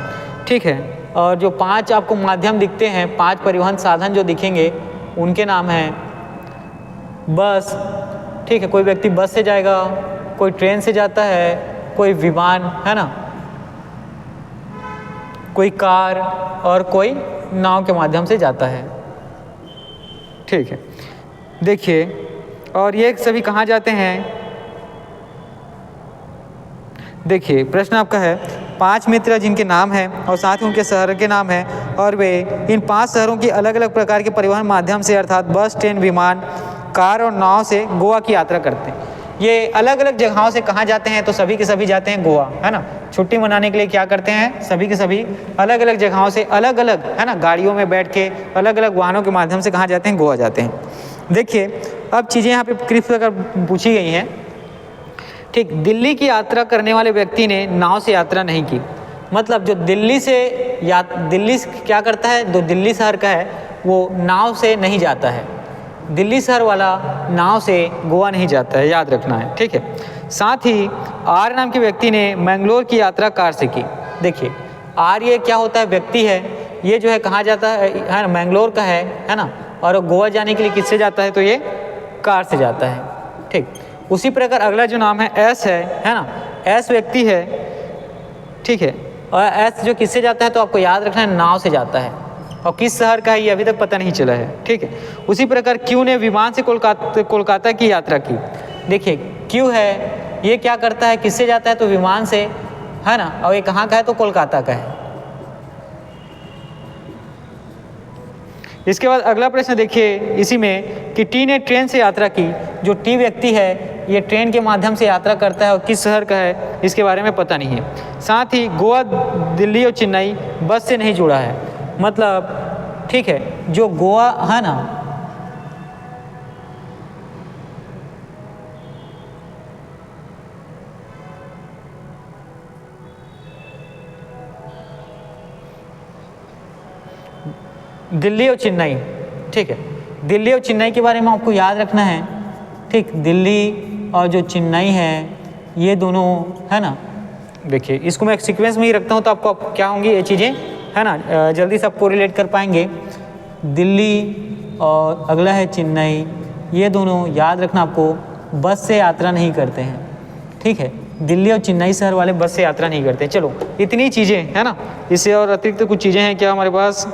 ठीक है। और जो 5 आपको माध्यम दिखते हैं, 5 परिवहन साधन जो दिखेंगे उनके नाम हैं बस, ठीक है, कोई व्यक्ति बस से जाएगा, कोई ट्रेन से जाता है, कोई विमान, है ना, कोई कार और कोई नाव के माध्यम से जाता है, ठीक है। देखिए और ये सभी कहाँ जाते हैं, देखिए प्रश्न आपका है 5 मित्र जिनके नाम हैं और साथ ही उनके शहर के नाम हैं और वे इन 5 शहरों की अलग अलग प्रकार के परिवहन माध्यम से अर्थात बस, ट्रेन, विमान, कार और नाव से गोवा की यात्रा करते हैं। ये अलग अलग जगहों से कहाँ जाते हैं, तो सभी के सभी जाते हैं गोवा, है ना। छुट्टी मनाने के लिए क्या करते हैं, सभी के सभी अलग अलग जगहों से अलग अलग, है ना, गाड़ियों में बैठ के अलग अलग वाहनों के माध्यम से कहाँ जाते हैं, गोवा जाते हैं। देखिए अब चीज़ें यहाँ पे क्लिप अगर पूछी गई हैं, ठीक। दिल्ली की यात्रा करने वाले व्यक्ति ने नाव से यात्रा नहीं की, मतलब जो दिल्ली क्या करता है, जो दिल्ली शहर का है वो नाव से नहीं जाता है, दिल्ली शहर वाला नाव से गोवा नहीं जाता है, याद रखना है, ठीक है। साथ ही आर नाम के व्यक्ति ने मैंगलोर की यात्रा कार से की। देखिए आर ये क्या होता है, व्यक्ति है, ये जो है कहाँ जाता है ना, मैंगलोर का है ना, और गोवा जाने के लिए किससे जाता है, तो ये कार से जाता है, ठीक। उसी प्रकार अगला जो नाम है एस है ना, एस व्यक्ति है, ठीक है, और एस जो किससे जाता है, तो आपको याद रखना है नाव से जाता है, और किस शहर का है ये अभी तक पता नहीं चला है, ठीक है। उसी प्रकार क्यू ने विमान से कोलकाता की यात्रा की। देखिए क्यू है, ये क्या करता है, किससे जाता है, तो विमान से, है ना, और ये कहाँ का है, तो कोलकाता का है। इसके बाद अगला प्रश्न देखिए इसी में कि टी ने ट्रेन से यात्रा की। जो टी व्यक्ति है ये ट्रेन के माध्यम से यात्रा करता है और किस शहर का है इसके बारे में पता नहीं है। साथ ही गोवा, दिल्ली और चेन्नई बस से नहीं जुड़ा है, मतलब ठीक है, जो गोवा है ना, दिल्ली और चेन्नई, ठीक है, दिल्ली और चेन्नई के बारे में आपको याद रखना है, ठीक। दिल्ली और जो चेन्नई है ये दोनों, है ना, देखिए इसको मैं एक सीक्वेंस में ही रखता हूँ तो आपको क्या होंगी ये चीज़ें, है ना, जल्दी सबको रिलेट कर पाएंगे। दिल्ली और अगला है चेन्नई, ये दोनों याद रखना आपको बस से यात्रा नहीं करते हैं, ठीक है। दिल्ली और चेन्नई शहर वाले बस से यात्रा नहीं करते। चलो इतनी चीज़ें है ना, इससे और अतिरिक्त कुछ चीज़ें हैं क्या हमारे पास?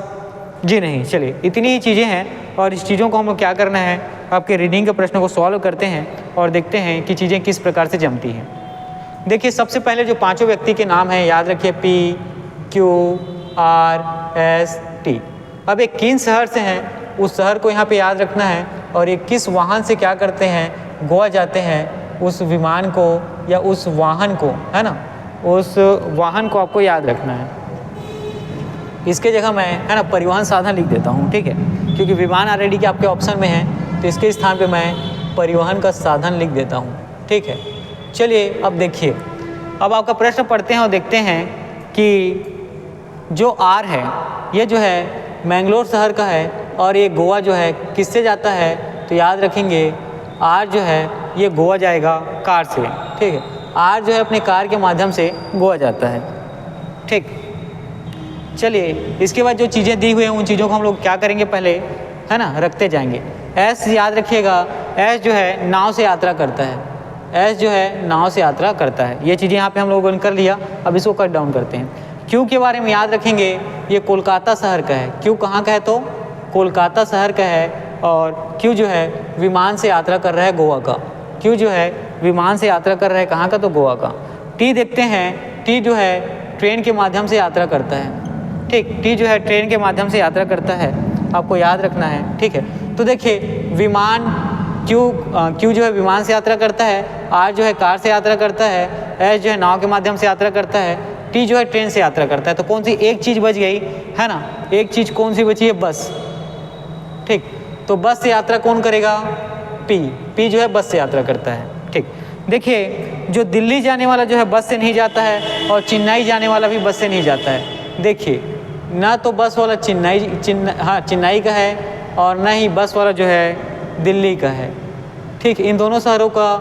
जी नहीं, चलिए इतनी ही चीज़ें हैं और इस चीज़ों को हम लोग क्या करना है, आपके रीडिंग के प्रश्न को सॉल्व करते हैं और देखते हैं कि चीज़ें किस प्रकार से जमती हैं। देखिए सबसे पहले जो पांचों व्यक्ति के नाम हैं याद रखिए, P, Q, R, S, T। अब एक किन शहर से हैं उस शहर को यहाँ पे याद रखना है और ये किस वाहन से क्या करते हैं, गोवा जाते हैं, उस विमान को या उस वाहन को, है ना, उस वाहन को आपको याद रखना है। इसके जगह मैं, है ना, परिवहन साधन लिख देता हूँ, ठीक है, क्योंकि विमान ऑलरेडी के आपके ऑप्शन में है, तो इसके स्थान पे मैं परिवहन का साधन लिख देता हूँ, ठीक है। चलिए अब देखिए, अब आपका प्रश्न पढ़ते हैं और देखते हैं कि जो आर है ये जो है मैंगलोर शहर का है और ये गोवा जो है किससे जाता है, तो याद रखेंगे आर जो है ये गोवा जाएगा कार से, ठीक है। आर जो है अपने कार के माध्यम से गोवा जाता है, ठीक। चलिए इसके बाद जो चीज़ें दी हुई हैं उन चीज़ों को हम लोग क्या करेंगे, पहले, है ना, रखते जाएंगे। एस याद रखिएगा, एस जो है नाव से यात्रा करता है, एस जो है नाव से यात्रा करता है। ये चीज़ें यहाँ पे हम लोगों ने कर लिया, अब इसको कट डाउन करते हैं। क्यू के बारे में याद रखेंगे, ये कोलकाता शहर का है। क्यू कहाँ का है, तो कोलकाता शहर का है और क्यू जो है विमान से यात्रा कर रहा है गोवा का। क्यू जो है विमान से यात्रा कर रहा है कहाँ का, तो गोवा का। टी देखते हैं, टी जो है ट्रेन के माध्यम से यात्रा करता है, ठीक। टी जो है ट्रेन के माध्यम से यात्रा करता है, आपको याद रखना है, ठीक है। तो देखिए विमान, क्यू जो है विमान से यात्रा करता है, आर जो है कार से यात्रा करता है, एस जो है नाव के माध्यम से यात्रा करता है, टी जो है ट्रेन से यात्रा करता है। तो कौन सी एक चीज़ बच गई, है ना, एक चीज़ कौन सी बची है, बस, ठीक। तो बस से यात्रा कौन करेगा, पी जो है बस से यात्रा करता है, ठीक। देखिए जो दिल्ली जाने वाला जो है बस से नहीं जाता है और चेन्नई जाने वाला भी बस से नहीं जाता है। देखिए ना तो बस वाला चेन्नई का है और ना ही बस वाला जो है दिल्ली का है, ठीक। इन दोनों शहरों का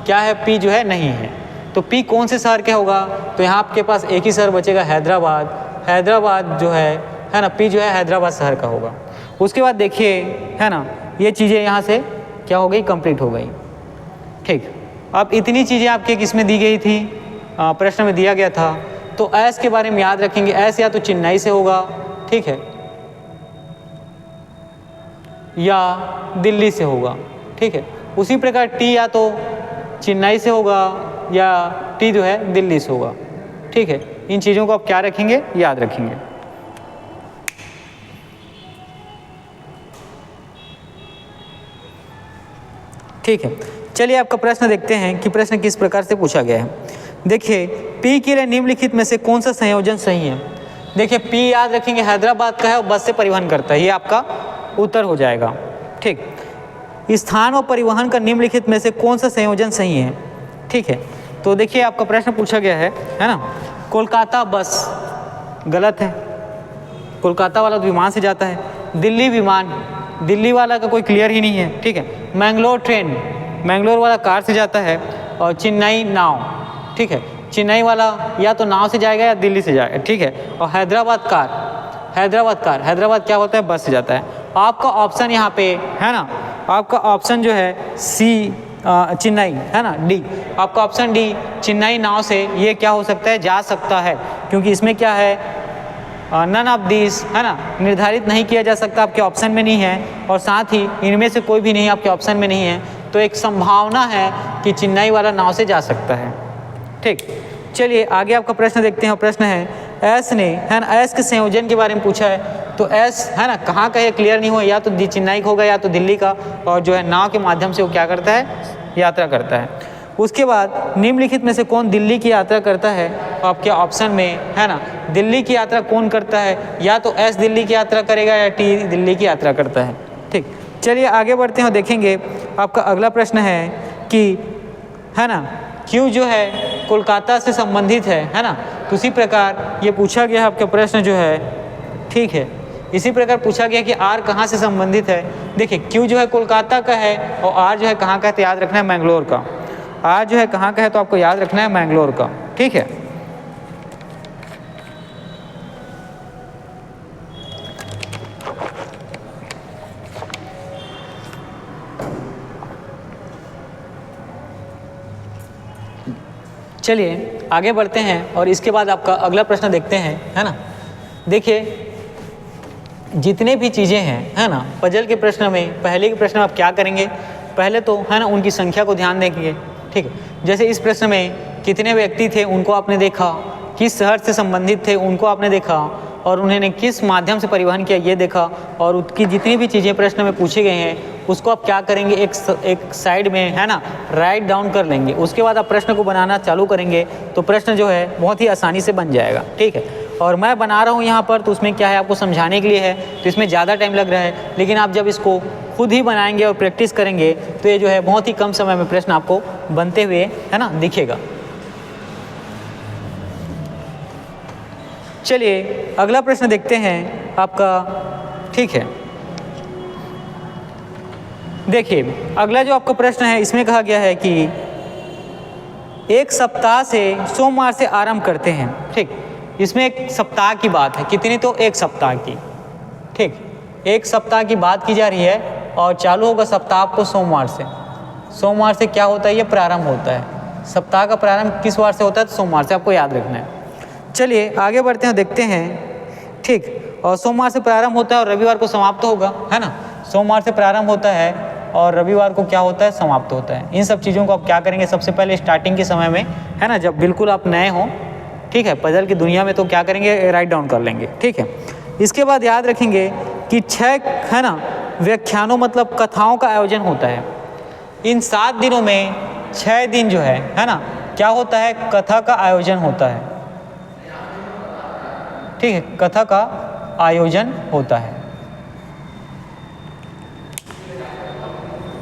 क्या है, पी जो है नहीं है। तो पी कौन से शहर का होगा, तो यहाँ आपके पास एक ही शहर बचेगा, हैदराबाद। हैदराबाद जो है ना, पी जो है हैदराबाद शहर का होगा। उसके बाद देखिए, है ना, ये चीज़ें यहाँ से क्या हो गई, कंप्लीट हो गई, ठीक। अब इतनी चीज़ें आपके किसमें दी गई थी, प्रश्न में दिया गया था। तो एस के बारे में याद रखेंगे, एस या तो चेन्नई से होगा, ठीक है, या दिल्ली से होगा, ठीक है। उसी प्रकार टी या तो चेन्नई से होगा या टी जो है दिल्ली से होगा, ठीक है। इन चीज़ों को आप क्या रखेंगे, याद रखेंगे। ठीक है, चलिए आपका प्रश्न देखते हैं कि प्रश्न किस प्रकार से पूछा गया है। देखिए पी के लिए निम्नलिखित में से कौन सा संयोजन सही है। देखिए पी याद रखेंगे हैदराबाद का है और बस से परिवहन करता है, ये आपका उत्तर हो जाएगा, ठीक। स्थान और परिवहन का निम्नलिखित में से कौन सा संयोजन सही है, ठीक है। तो देखिए आपका प्रश्न पूछा गया है ना, कोलकाता बस गलत है, कोलकाता वाला तो विमान से जाता है। दिल्ली विमान, दिल्ली वाला का कोई क्लियर ही नहीं है, ठीक है। मैंगलोर ट्रेन, मैंगलोर वाला कार से जाता है। और चेन्नई नाव, ठीक है, चेन्नई वाला या तो नाव से जाएगा या दिल्ली से जाएगा, ठीक है। और हैदराबाद कार, हैदराबाद क्या होता है, बस से जाता है। आपका ऑप्शन यहाँ पे है ना, आपका ऑप्शन जो है सी चेन्नई है ना, डी, आपका ऑप्शन डी चेन्नई नाव से ये क्या हो सकता है, जा सकता है, क्योंकि इसमें क्या है, नन ऑफ दिस, है ना, निर्धारित नहीं किया जा सकता, आपके ऑप्शन में नहीं है। और साथ ही इनमें से कोई भी नहीं आपके ऑप्शन में नहीं है, तो एक संभावना है कि चेन्नई वाला नाव से जा सकता है, ठीक। चलिए आगे आपका प्रश्न देखते हैं। प्रश्न है एस ने, है ना, एस के संयोजन के बारे में पूछा है। तो एस है ना कहाँ का, ये क्लियर नहीं हुआ, या तो चेन्नई का होगा या तो दिल्ली का, और जो है नाव के माध्यम से वो क्या करता है, यात्रा करता है। उसके बाद निम्नलिखित में से कौन दिल्ली की यात्रा करता है, आपके ऑप्शन में है ना, दिल्ली की यात्रा कौन करता है, या तो एस दिल्ली की यात्रा करेगा या टी दिल्ली की यात्रा करता है, ठीक। चलिए आगे बढ़ते हैं और देखेंगे। आपका अगला प्रश्न है कि, है ना, क्यू जो है कोलकाता से संबंधित है ना, तो उसी प्रकार ये पूछा गया है आपका प्रश्न जो है, ठीक है। इसी प्रकार पूछा गया कि आर कहाँ से संबंधित है। देखिए क्यू जो है कोलकाता का है और आर जो है कहाँ का है, तो याद रखना है मैंगलोर का। आर जो है कहाँ का है, तो आपको याद रखना है मैंगलोर का, ठीक है। चलिए आगे बढ़ते हैं और इसके बाद आपका अगला प्रश्न देखते हैं, है ना। देखिए जितने भी चीज़ें हैं, है ना, पजल के प्रश्न में, पहले के प्रश्न में आप क्या करेंगे, पहले तो, है ना, उनकी संख्या को ध्यान देंगे। ठीक है, जैसे इस प्रश्न में कितने व्यक्ति थे उनको आपने देखा, किस शहर से संबंधित थे उनको आपने देखा, और उन्होंने किस माध्यम से परिवहन किया ये देखा, और उसकी जितनी भी चीज़ें प्रश्न में पूछे गए हैं उसको आप क्या करेंगे, एक साइड में, है ना, राइट डाउन कर लेंगे। उसके बाद आप प्रश्न को बनाना चालू करेंगे तो प्रश्न जो है बहुत ही आसानी से बन जाएगा। ठीक है, और मैं बना रहा हूँ यहाँ पर तो उसमें क्या है, आपको समझाने के लिए है तो इसमें ज़्यादा टाइम लग रहा है, लेकिन आप जब इसको खुद ही बनाएंगे और प्रैक्टिस करेंगे तो ये जो है बहुत ही कम समय में प्रश्न आपको बनते हुए, है ना, दिखेगा। चलिए अगला प्रश्न देखते हैं आपका। ठीक है, देखिए अगला जो आपका प्रश्न है इसमें कहा गया है कि एक सप्ताह से सोमवार से आरंभ करते हैं। ठीक, इसमें एक सप्ताह की बात है, कितनी, तो एक सप्ताह की। ठीक, एक सप्ताह की बात की जा रही है और चालू होगा सप्ताह आपको सोमवार से। सोमवार से क्या होता है, ये प्रारंभ होता है। सप्ताह का प्रारंभ किस वार से होता है, तो सोमवार से, आपको याद रखना है। चलिए आगे बढ़ते हैं, देखते हैं। ठीक, और सोमवार से प्रारंभ होता है और रविवार को समाप्त होगा, है ना। सोमवार से प्रारंभ होता है और रविवार को क्या होता है, समाप्त होता है। इन सब चीज़ों को आप क्या करेंगे, सबसे पहले स्टार्टिंग के समय में, है ना, जब बिल्कुल आप नए हों, ठीक है, पजल की दुनिया में, तो क्या करेंगे, राइट डाउन कर लेंगे। ठीक है, इसके बाद याद रखेंगे कि 6, है ना, व्याख्यानों मतलब कथाओं का आयोजन होता है। इन 7 दिनों में 6 दिन जो है ना, क्या होता है, कथा का आयोजन होता है। ठीक है, कथा का आयोजन होता है।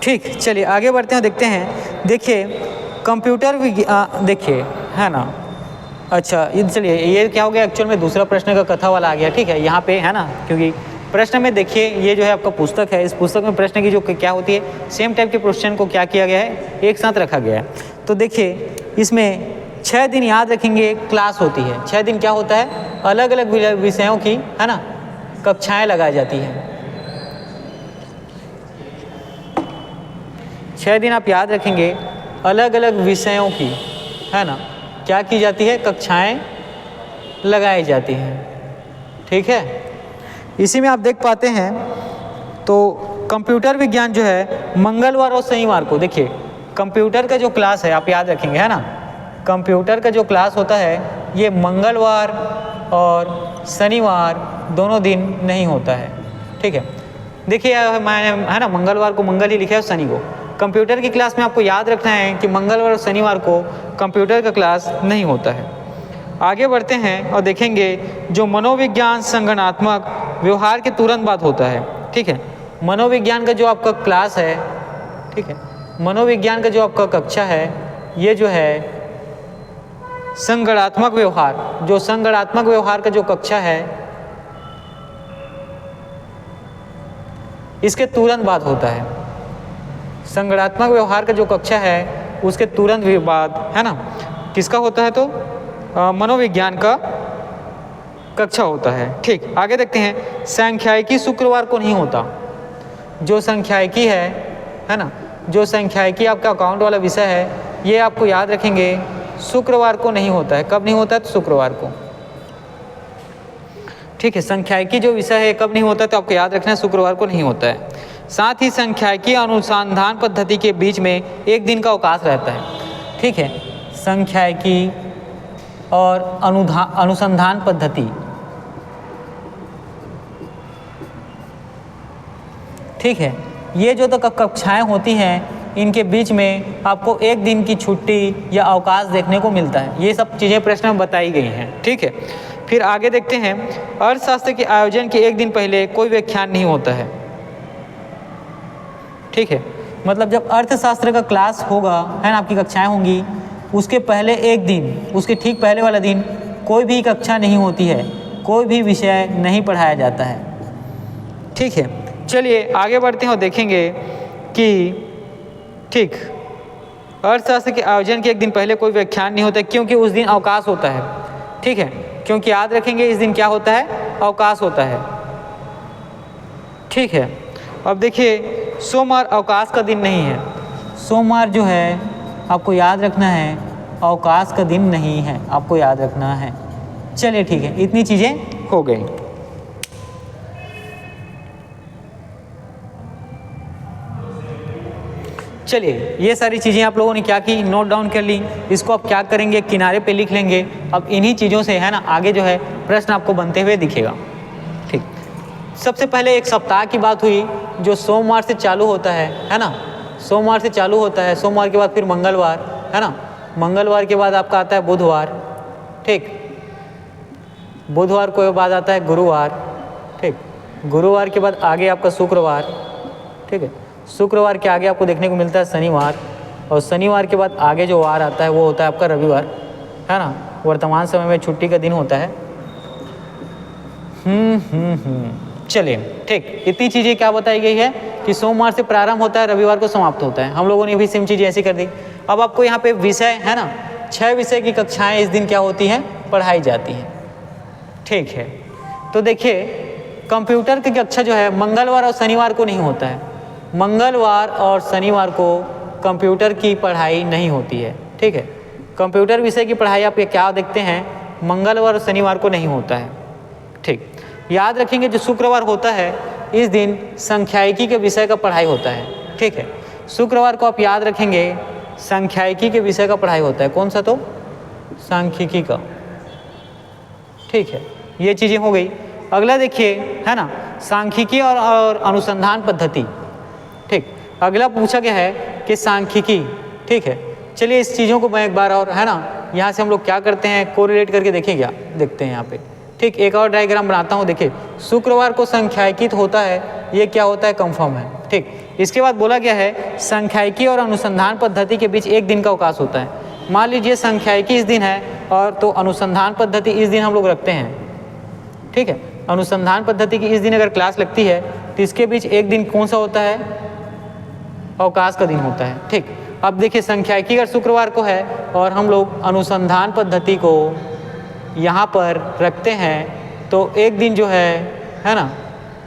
ठीक, चलिए आगे बढ़ते हैं, देखते हैं। देखिए कंप्यूटर देखिए, है ना, अच्छा ये चलिए, ये क्या हो गया, एक्चुअल में दूसरा प्रश्न का कथा वाला आ गया। ठीक है, यहाँ पे, है ना, क्योंकि प्रश्न में देखिए ये जो है आपका पुस्तक है, इस पुस्तक में प्रश्न की जो क्या होती है, सेम टाइप के क्वेश्चन को क्या किया गया है, एक साथ रखा गया है। तो देखिए इसमें 6 दिन याद रखेंगे क्लास होती है। 6 दिन क्या होता है, अलग अलग विषयों की, है ना, कक्षाएं लगाई जाती हैं। 6 दिन आप याद रखेंगे अलग अलग विषयों की, है ना, क्या की जाती है, कक्षाएं लगाई जाती हैं। ठीक है, इसी में आप देख पाते हैं तो कंप्यूटर विज्ञान जो है मंगलवार और शनिवार को, देखिए कंप्यूटर का जो क्लास है आप याद रखेंगे, है ना, कंप्यूटर का जो क्लास होता है ये मंगलवार और शनिवार दोनों दिन नहीं होता है। ठीक है, देखिए मैंने, है ना, मंगलवार को मंगल ही लिखा है, शनि को। कंप्यूटर की क्लास में आपको याद रखना है कि मंगलवार और शनिवार को कंप्यूटर का क्लास नहीं होता है। आगे बढ़ते हैं और देखेंगे जो मनोविज्ञान संगठनात्मक व्यवहार के तुरंत बाद होता है। ठीक है, मनोविज्ञान का जो आपका क्लास है, ठीक है, मनोविज्ञान का जो आपका कक्षा है, ये जो है संगठनात्मक व्यवहार, जो संगठनात्मक व्यवहार का जो कक्षा है इसके तुरंत बाद होता है। संगठनात्मक व्यवहार का जो कक्षा है उसके तुरंत बाद, है ना, किसका होता है, तो मनोविज्ञान का कक्षा होता है। ठीक, आगे देखते हैं। सांख्यिकी शुक्रवार को नहीं होता। जो सांख्यिकी है ना, जो सांख्यिकी आपका अकाउंट वाला विषय है, ये आपको याद रखेंगे शुक्रवार को नहीं होता है। कब नहीं होता है, तो शुक्रवार को। ठीक है, सांख्यिकी जो विषय है कब नहीं होता है, तो आपको याद रखना है शुक्रवार को नहीं होता है। साथ ही सांख्यिकी अनुसंधान पद्धति के बीच में एक दिन का अवकाश रहता है। ठीक है, सांख्यिकी और अनुसंधान पद्धति, ठीक है, ये जो तो कक्षाएं होती हैं इनके बीच में आपको एक दिन की छुट्टी या अवकाश देखने को मिलता है। ये सब चीज़ें प्रश्न में बताई गई हैं। ठीक है, फिर आगे देखते हैं। अर्थशास्त्र के आयोजन के एक दिन पहले कोई व्याख्यान नहीं होता है। ठीक है, मतलब जब अर्थशास्त्र का क्लास होगा, है ना, आपकी कक्षाएं होंगी, उसके पहले एक दिन, उसके ठीक पहले वाला दिन कोई भी कक्षा नहीं होती है, कोई भी विषय नहीं पढ़ाया जाता है। ठीक है, चलिए आगे बढ़ते हैं और देखेंगे कि ठीक, अर्थशास्त्र के आयोजन के एक दिन पहले कोई व्याख्यान नहीं होता क्योंकि उस दिन अवकाश होता है। ठीक है, क्योंकि याद रखेंगे इस दिन क्या होता है, अवकाश होता है। ठीक है, अब देखिए सोमवार अवकाश का दिन नहीं है। सोमवार जो है आपको याद रखना है अवकाश का दिन नहीं है, आपको याद रखना है। चलिए ठीक है, इतनी चीज़ें हो गई। चलिए ये सारी चीज़ें आप लोगों ने क्या की, नोट डाउन कर ली। इसको आप क्या करेंगे, किनारे पे लिख लेंगे। अब इन्हीं चीज़ों से है ना आगे जो है प्रश्न आपको बनते हुए दिखेगा। ठीक, सबसे पहले एक सप्ताह की बात हुई जो सोमवार से चालू होता है ना, सोमवार से चालू होता है। सोमवार के बाद फिर मंगलवार, है ना, मंगलवार के बाद आपका आता है बुधवार, ठीक, बुधवार के बाद आता है गुरुवार, ठीक, गुरुवार के बाद आगे आपका शुक्रवार, ठीक है, शुक्रवार के आगे आपको देखने को मिलता है शनिवार, और शनिवार के बाद आगे जो वार आता है वो होता है आपका रविवार, है ना, वर्तमान समय में छुट्टी का दिन होता है। चलिए ठीक, इतनी चीज़ें क्या बताई गई है कि सोमवार से प्रारंभ होता है, रविवार को समाप्त होता है। हम लोगों ने भी सेम चीज़ें ऐसी कर दी। अब आपको यहाँ पे विषय है ना, 6 विषय की कक्षाएं इस दिन क्या होती हैं, पढ़ाई जाती हैं। ठीक है, तो देखिए कंप्यूटर की कक्षा जो है मंगलवार और शनिवार को नहीं होता है, मंगलवार और शनिवार को कंप्यूटर की पढ़ाई नहीं होती है। ठीक है, कंप्यूटर विषय की पढ़ाई आप ये क्या देखते हैं, मंगलवार और शनिवार को नहीं होता है। ठीक, याद रखेंगे जो शुक्रवार होता है इस दिन संख्यायिकी के विषय का पढ़ाई होता है। ठीक है, शुक्रवार को आप याद रखेंगे संख्यायिकी के विषय का पढ़ाई होता है। कौन सा, तो सांख्यिकी का। ठीक है, ये चीज़ें हो गई। अगला देखिए, है ना, सांख्यिकी और अनुसंधान पद्धति। ठीक, अगला पूछा गया है कि सांख्यिकी। ठीक है, चलिए इस चीज़ों को मैं एक बार और, है ना, यहाँ से हम लोग क्या करते हैं, कोरिलेट करके देखें, क्या देखते हैं यहाँ पे। ठीक, एक और डायग्राम बनाता हूँ। देखिए शुक्रवार को संख्यायिकी होता है, ये क्या होता है, कंफर्म है। ठीक, इसके बाद बोला गया है संख्यायिकी और अनुसंधान पद्धति के बीच एक दिन का अवकाश होता है। मान लीजिए संख्यायिकी इस दिन है और तो अनुसंधान पद्धति इस दिन हम लोग रखते हैं। ठीक है, अनुसंधान पद्धति की इस दिन अगर क्लास लगती है तो इसके बीच एक दिन कौन सा होता है, अवकाश का दिन होता है। ठीक, अब देखिए संख्यायिकी अगर शुक्रवार को है और हम लोग अनुसंधान पद्धति को यहाँ पर रखते हैं तो एक दिन जो है ना,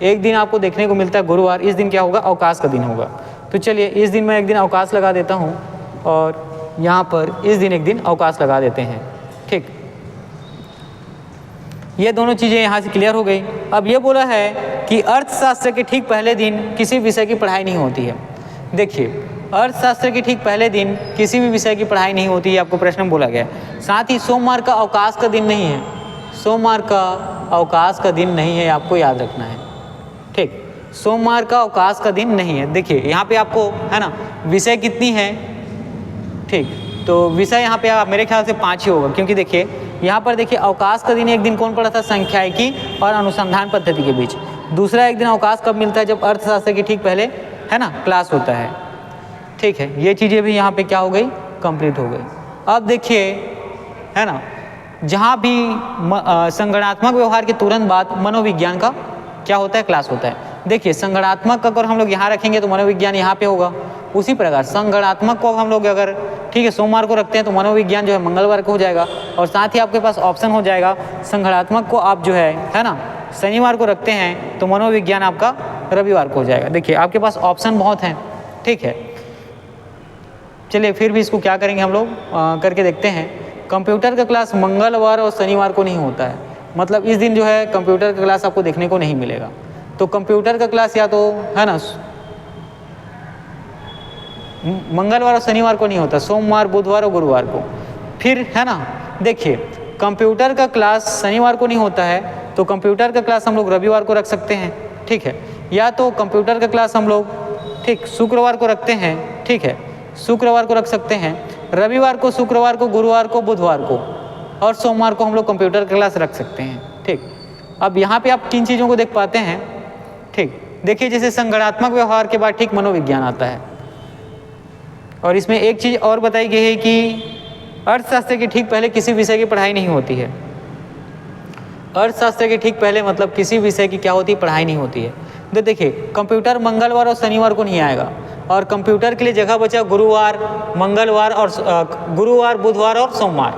एक दिन आपको देखने को मिलता है गुरुवार। इस दिन क्या होगा, अवकाश का दिन होगा। तो चलिए इस दिन मैं एक दिन अवकाश लगा देता हूँ और यहाँ पर इस दिन एक दिन अवकाश लगा देते हैं। ठीक, ये दोनों चीज़ें यहाँ से क्लियर हो गई। अब ये बोला है कि अर्थशास्त्र के ठीक पहले दिन किसी विषय की पढ़ाई नहीं होती है। देखिए अर्थशास्त्र के ठीक पहले दिन किसी भी विषय की पढ़ाई नहीं होती है, आपको प्रश्न में बोला गया है। साथ ही सोमवार का अवकाश का दिन नहीं है, सोमवार का अवकाश का दिन नहीं है, आपको याद रखना है। ठीक, सोमवार का अवकाश का दिन नहीं है। देखिए यहाँ पे आपको, है ना, विषय कितनी है। ठीक, तो विषय यहाँ पे मेरे ख्याल से 5 ही होगा, क्योंकि देखिए यहाँ पर देखिए अवकाश का दिन एक दिन कौन पड़ा था, संख्यायिकी और अनुसंधान पद्धति के बीच। दूसरा एक दिन अवकाश कब मिलता है, जब अर्थशास्त्र की ठीक पहले, है ना, क्लास होता है। ठीक है, ये चीज़ें भी यहाँ पे क्या हो गई, कंप्लीट हो गई। अब देखिए, है ना, जहाँ भी संगणनात्मक व्यवहार के तुरंत बाद मनोविज्ञान का क्या होता है, क्लास होता है। देखिए संगणनात्मक अगर हम लोग यहाँ रखेंगे तो मनोविज्ञान यहाँ पे होगा। उसी प्रकार संगणनात्मक को हम लोग अगर, ठीक है, सोमवार को रखते हैं तो मनोविज्ञान जो है मंगलवार को हो जाएगा। और साथ ही आपके पास ऑप्शन हो जाएगा, संगणनात्मक को आप जो है ना, शनिवार को रखते हैं तो मनोविज्ञान आपका रविवार को हो जाएगा। देखिए आपके पास ऑप्शन बहुत हैं। ठीक है, चलिए फिर भी इसको क्या करेंगे हम लोग करके देखते हैं। कंप्यूटर का क्लास मंगलवार और शनिवार को नहीं होता है, मतलब इस दिन जो है कंप्यूटर का क्लास आपको देखने को नहीं मिलेगा। तो कंप्यूटर का क्लास या तो, है ना, मंगलवार और शनिवार को नहीं होता, सोमवार, बुधवार और गुरुवार को। फिर, है ना, देखिए कंप्यूटर का क्लास शनिवार को नहीं होता है तो कंप्यूटर का क्लास हम लोग रविवार को रख सकते हैं। ठीक है, या तो कंप्यूटर का क्लास हम लोग, ठीक, शुक्रवार को रखते हैं। ठीक है, शुक्रवार को रख सकते हैं, रविवार को, शुक्रवार को, गुरुवार को, बुधवार को और सोमवार को हम लोग कंप्यूटर क्लास रख सकते हैं। ठीक, अब यहाँ पे आप 3 चीज़ों को देख पाते हैं। ठीक, देखिए जैसे संगणनात्मक व्यवहार के बाद ठीक मनोविज्ञान आता है, और इसमें एक चीज़ और बताई गई है कि अर्थशास्त्र के ठीक पहले किसी विषय की पढ़ाई नहीं होती है। अर्थशास्त्र के ठीक पहले मतलब किसी विषय की क्या होती है, पढ़ाई नहीं होती है। तो देखिए कंप्यूटर मंगलवार और शनिवार को नहीं आएगा, और कंप्यूटर के लिए जगह बचा गुरुवार, मंगलवार और गुरुवार, बुधवार और सोमवार।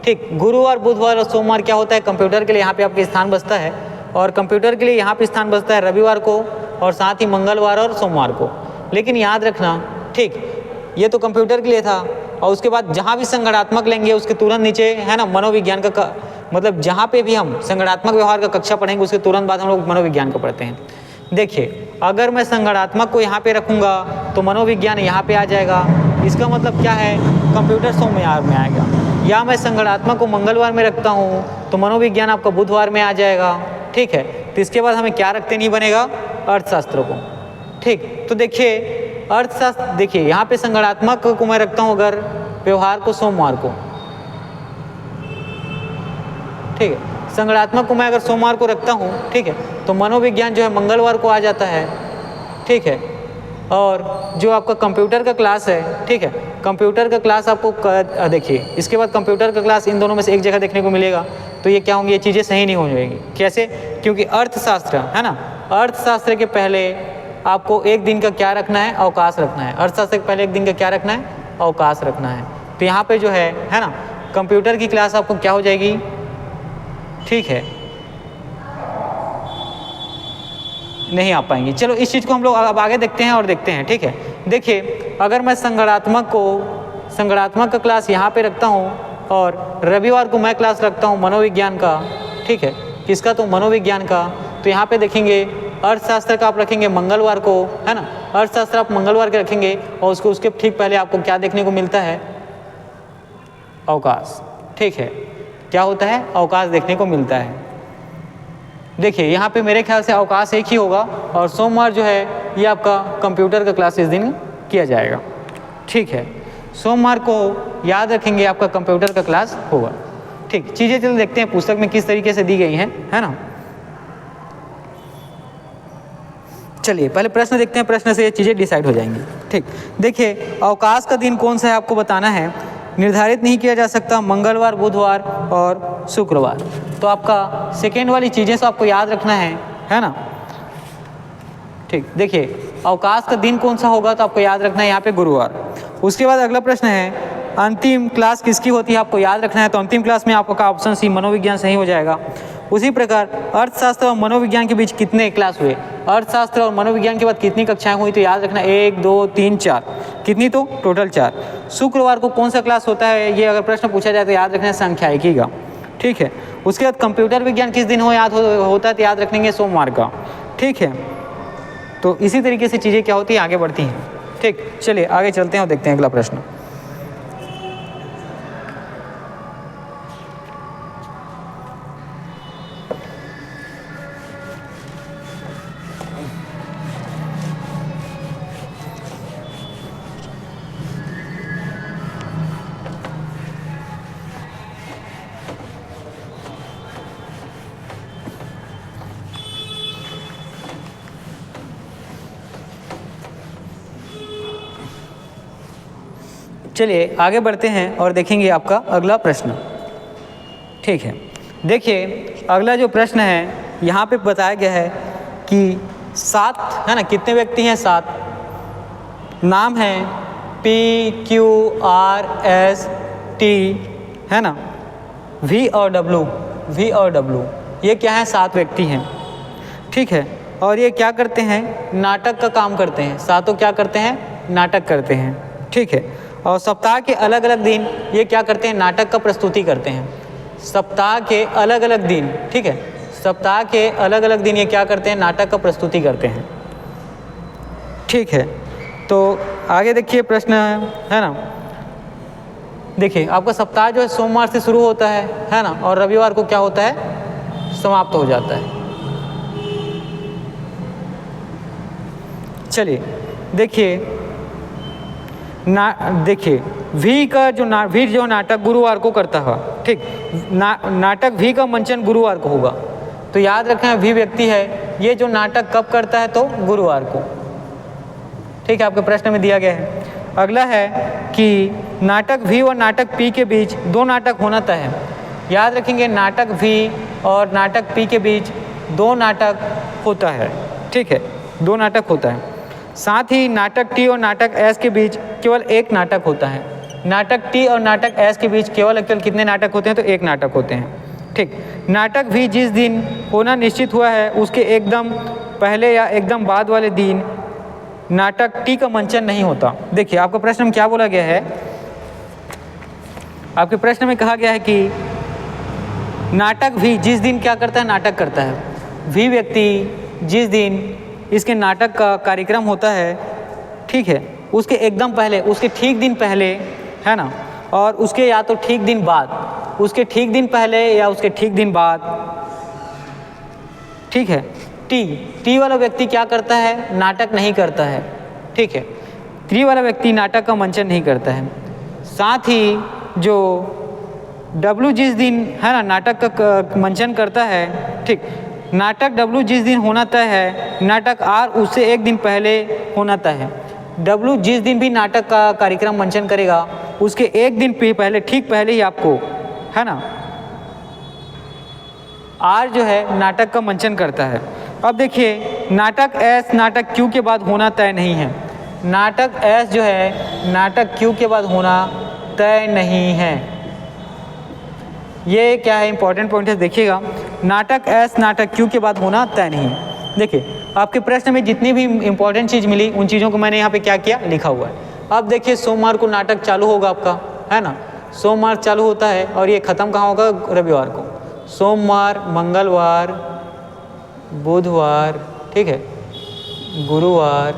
ठीक, गुरुवार, बुधवार और सोमवार क्या होता है, कंप्यूटर के लिए यहाँ पे आपके स्थान बचता है, और कंप्यूटर के लिए यहाँ पे स्थान बचता है रविवार को और साथ ही मंगलवार और सोमवार को। लेकिन याद रखना, ठीक, ये तो कंप्यूटर के लिए था, और उसके बाद जहाँ भी संगणात्मक लेंगे उसके तुरंत नीचे है ना मनोविज्ञान का मतलब जहाँ पे भी हम संगणात्मक व्यवहार का कक्षा पढ़ेंगे उसके तुरंत बाद हम लोग मनोविज्ञान का पढ़ते हैं। देखिए अगर मैं संगणात्मक को यहाँ पे रखूँगा तो मनोविज्ञान यहाँ पे आ जाएगा, इसका मतलब क्या है कंप्यूटर सोमवार में आएगा। या मैं संगणात्मक को मंगलवार में रखता हूँ तो मनोविज्ञान आपका बुधवार में आ जाएगा। ठीक है, तो इसके बाद हमें क्या रखते नहीं बनेगा, अर्थशास्त्र को। ठीक, तो देखिए अर्थशास्त्र, देखिए यहाँ पे संगणात्मक को मैं रखता हूँ अगर व्यवहार को सोमवार को, ठीक है, संगणात्मक को मैं अगर सोमवार को रखता हूँ, ठीक है, तो मनोविज्ञान जो है मंगलवार को आ जाता है। ठीक है, और जो आपका कंप्यूटर का क्लास है, ठीक है, कंप्यूटर का क्लास आपको देखिए इसके बाद कंप्यूटर का क्लास इन दोनों में से एक जगह देखने को मिलेगा। तो ये क्या होंगी, ये चीज़ें सही नहीं हो जाएंगी। कैसे, क्योंकि अर्थशास्त्र है ना, अर्थशास्त्र के पहले आपको एक दिन का क्या रखना है, अवकाश रखना है। अर्थशास्त्र के पहले एक दिन का क्या रखना है, अवकाश रखना है। तो यहाँ पे जो है ना कंप्यूटर की क्लास आपको क्या हो जाएगी, ठीक है, नहीं आ पाएंगी। चलो इस चीज़ को हम लोग अब आगे देखते हैं और देखते हैं। ठीक है, देखिए अगर मैं संगणात्मक का क्लास यहाँ पे रखता हूँ और रविवार को मैं क्लास रखता हूँ मनोविज्ञान का, ठीक है, किसका, तो मनोविज्ञान का, तो यहाँ पे देखेंगे अर्थशास्त्र का आप रखेंगे मंगलवार को, है ना, अर्थशास्त्र आप मंगलवार के रखेंगे और उसके ठीक पहले आपको क्या देखने को मिलता है, अवकाश। ठीक है, क्या होता है, अवकाश देखने को मिलता है। देखिए यहाँ पे मेरे ख्याल से अवकाश एक ही होगा और सोमवार जो है ये आपका कंप्यूटर का क्लास इस दिन किया जाएगा। ठीक है, सोमवार को याद रखेंगे आपका कंप्यूटर का क्लास होगा। ठीक, चीज़ें चलो देखते हैं पुस्तक में किस तरीके से दी गई हैं, है ना। चलिए पहले प्रश्न देखते हैं, प्रश्न से ये चीज़ें डिसाइड हो जाएंगी। ठीक, देखिए अवकाश का दिन कौन सा है आपको बताना है, निर्धारित नहीं किया जा सकता, मंगलवार, बुधवार और शुक्रवार। तो आपका सेकेंड वाली चीज़ें तो आपको याद रखना है ना। ठीक, देखिए अवकाश का दिन कौन सा होगा तो आपको याद रखना है यहाँ पे गुरुवार। उसके बाद अगला प्रश्न है अंतिम क्लास किसकी होती है, आपको याद रखना है। तो अंतिम क्लास में आपका ऑप्शन सी मनोविज्ञान सही हो जाएगा। उसी प्रकार अर्थशास्त्र और मनोविज्ञान के बीच कितने क्लास हुए, अर्थशास्त्र और मनोविज्ञान के बाद कितनी कक्षाएं हुई, तो याद रखना 1 2 3 4, कितनी, तो टोटल 4। शुक्रवार को कौन सा क्लास होता है, ये अगर प्रश्न पूछा जाए तो याद रखना है सांख्यिकी का। ठीक है, उसके बाद कंप्यूटर विज्ञान किस दिन होता है तो याद रखेंगे सोमवार का। ठीक है, तो इसी तरीके से चीज़ें क्या होती है, आगे बढ़ती हैं। ठीक, चलिए आगे चलते हैं और देखते हैं अगला प्रश्न। चलिए आगे बढ़ते हैं और देखेंगे आपका अगला प्रश्न। ठीक है, देखिए अगला जो प्रश्न है यहाँ पे बताया गया है कि 7 है ना, कितने व्यक्ति हैं, 7 नाम हैं PQRST है ना, V और W, ये क्या है, 7 व्यक्ति हैं। ठीक है, और ये क्या करते हैं, नाटक का काम करते हैं। 7 क्या करते हैं, नाटक करते हैं। ठीक है, और सप्ताह के अलग अलग दिन ये क्या करते हैं, नाटक का प्रस्तुति करते हैं। सप्ताह के अलग अलग दिन, ठीक है, सप्ताह के अलग अलग दिन ये क्या करते हैं, नाटक का प्रस्तुति करते हैं। ठीक है, तो आगे देखिए प्रश्न है ना। देखिए आपका सप्ताह जो है सोमवार से शुरू होता है ना, और रविवार को क्या होता है, समाप्त हो जाता है। चलिए देखिए देखिए वी का जो वी जो नाटक गुरुवार को करता है। ठीक, नाटक वी का मंचन गुरुवार को होगा। तो याद रखें वी व्यक्ति है, ये जो नाटक कब करता है, तो गुरुवार को। ठीक है, आपके प्रश्न में दिया गया है। अगला है कि नाटक वी और नाटक पी के बीच 2 नाटक होना तय है। याद रखेंगे नाटक वी और नाटक पी के बीच 2 नाटक होता है। ठीक है, 2 नाटक होता है। साथ ही नाटक टी और नाटक एस के बीच केवल 1 नाटक होता है। नाटक टी और नाटक एस के बीच केवल कितने नाटक होते हैं, तो 1 नाटक होते हैं। ठीक, नाटक भी जिस दिन होना निश्चित हुआ है उसके एकदम पहले या एकदम बाद वाले दिन नाटक टी का मंचन नहीं होता। देखिए आपका प्रश्न में क्या बोला गया है आपके प्रश्न में कहा गया है कि नाटक भी जिस दिन क्या करता है, नाटक करता है, भी व्यक्ति जिस दिन इसके नाटक का कार्यक्रम होता है, ठीक है, उसके एकदम पहले, उसके ठीक दिन पहले, है ना, और उसके या तो ठीक दिन बाद, उसके ठीक दिन पहले या उसके ठीक दिन बाद, ठीक है। टी वाला व्यक्ति क्या करता है, नाटक नहीं करता है, ठीक है। टी वाला व्यक्ति नाटक का मंचन नहीं करता है। साथ ही जो डब्लू जिस दिन, है ना, नाटक का मंचन करता है, ठीक, नाटक डब्लू जिस दिन होना तय है, नाटक आर उससे एक दिन पहले होना तय है। डब्लू जिस दिन भी नाटक का कार्यक्रम मंचन करेगा उसके एक दिन पहले, ठीक पहले ही आपको, है ना, आर जो है नाटक का मंचन करता है। अब देखिए, नाटक एस नाटक क्यू के बाद होना तय नहीं है। नाटक एस जो है नाटक क्यू के बाद होना तय नहीं है। ये क्या है, इंपॉर्टेंट पॉइंट है, देखिएगा। नाटक एस नाटक क्यू के बाद होना तय नहीं है। देखिए, आपके प्रश्न में जितनी भी इंपॉर्टेंट चीज़ मिली उन चीज़ों को मैंने यहाँ पे क्या किया, लिखा हुआ है। अब देखिए, सोमवार को नाटक चालू होगा आपका, है ना, सोमवार चालू होता है और ये ख़त्म कहाँ होगा, रविवार को। सोमवार, मंगलवार, बुधवार, ठीक है, गुरुवार,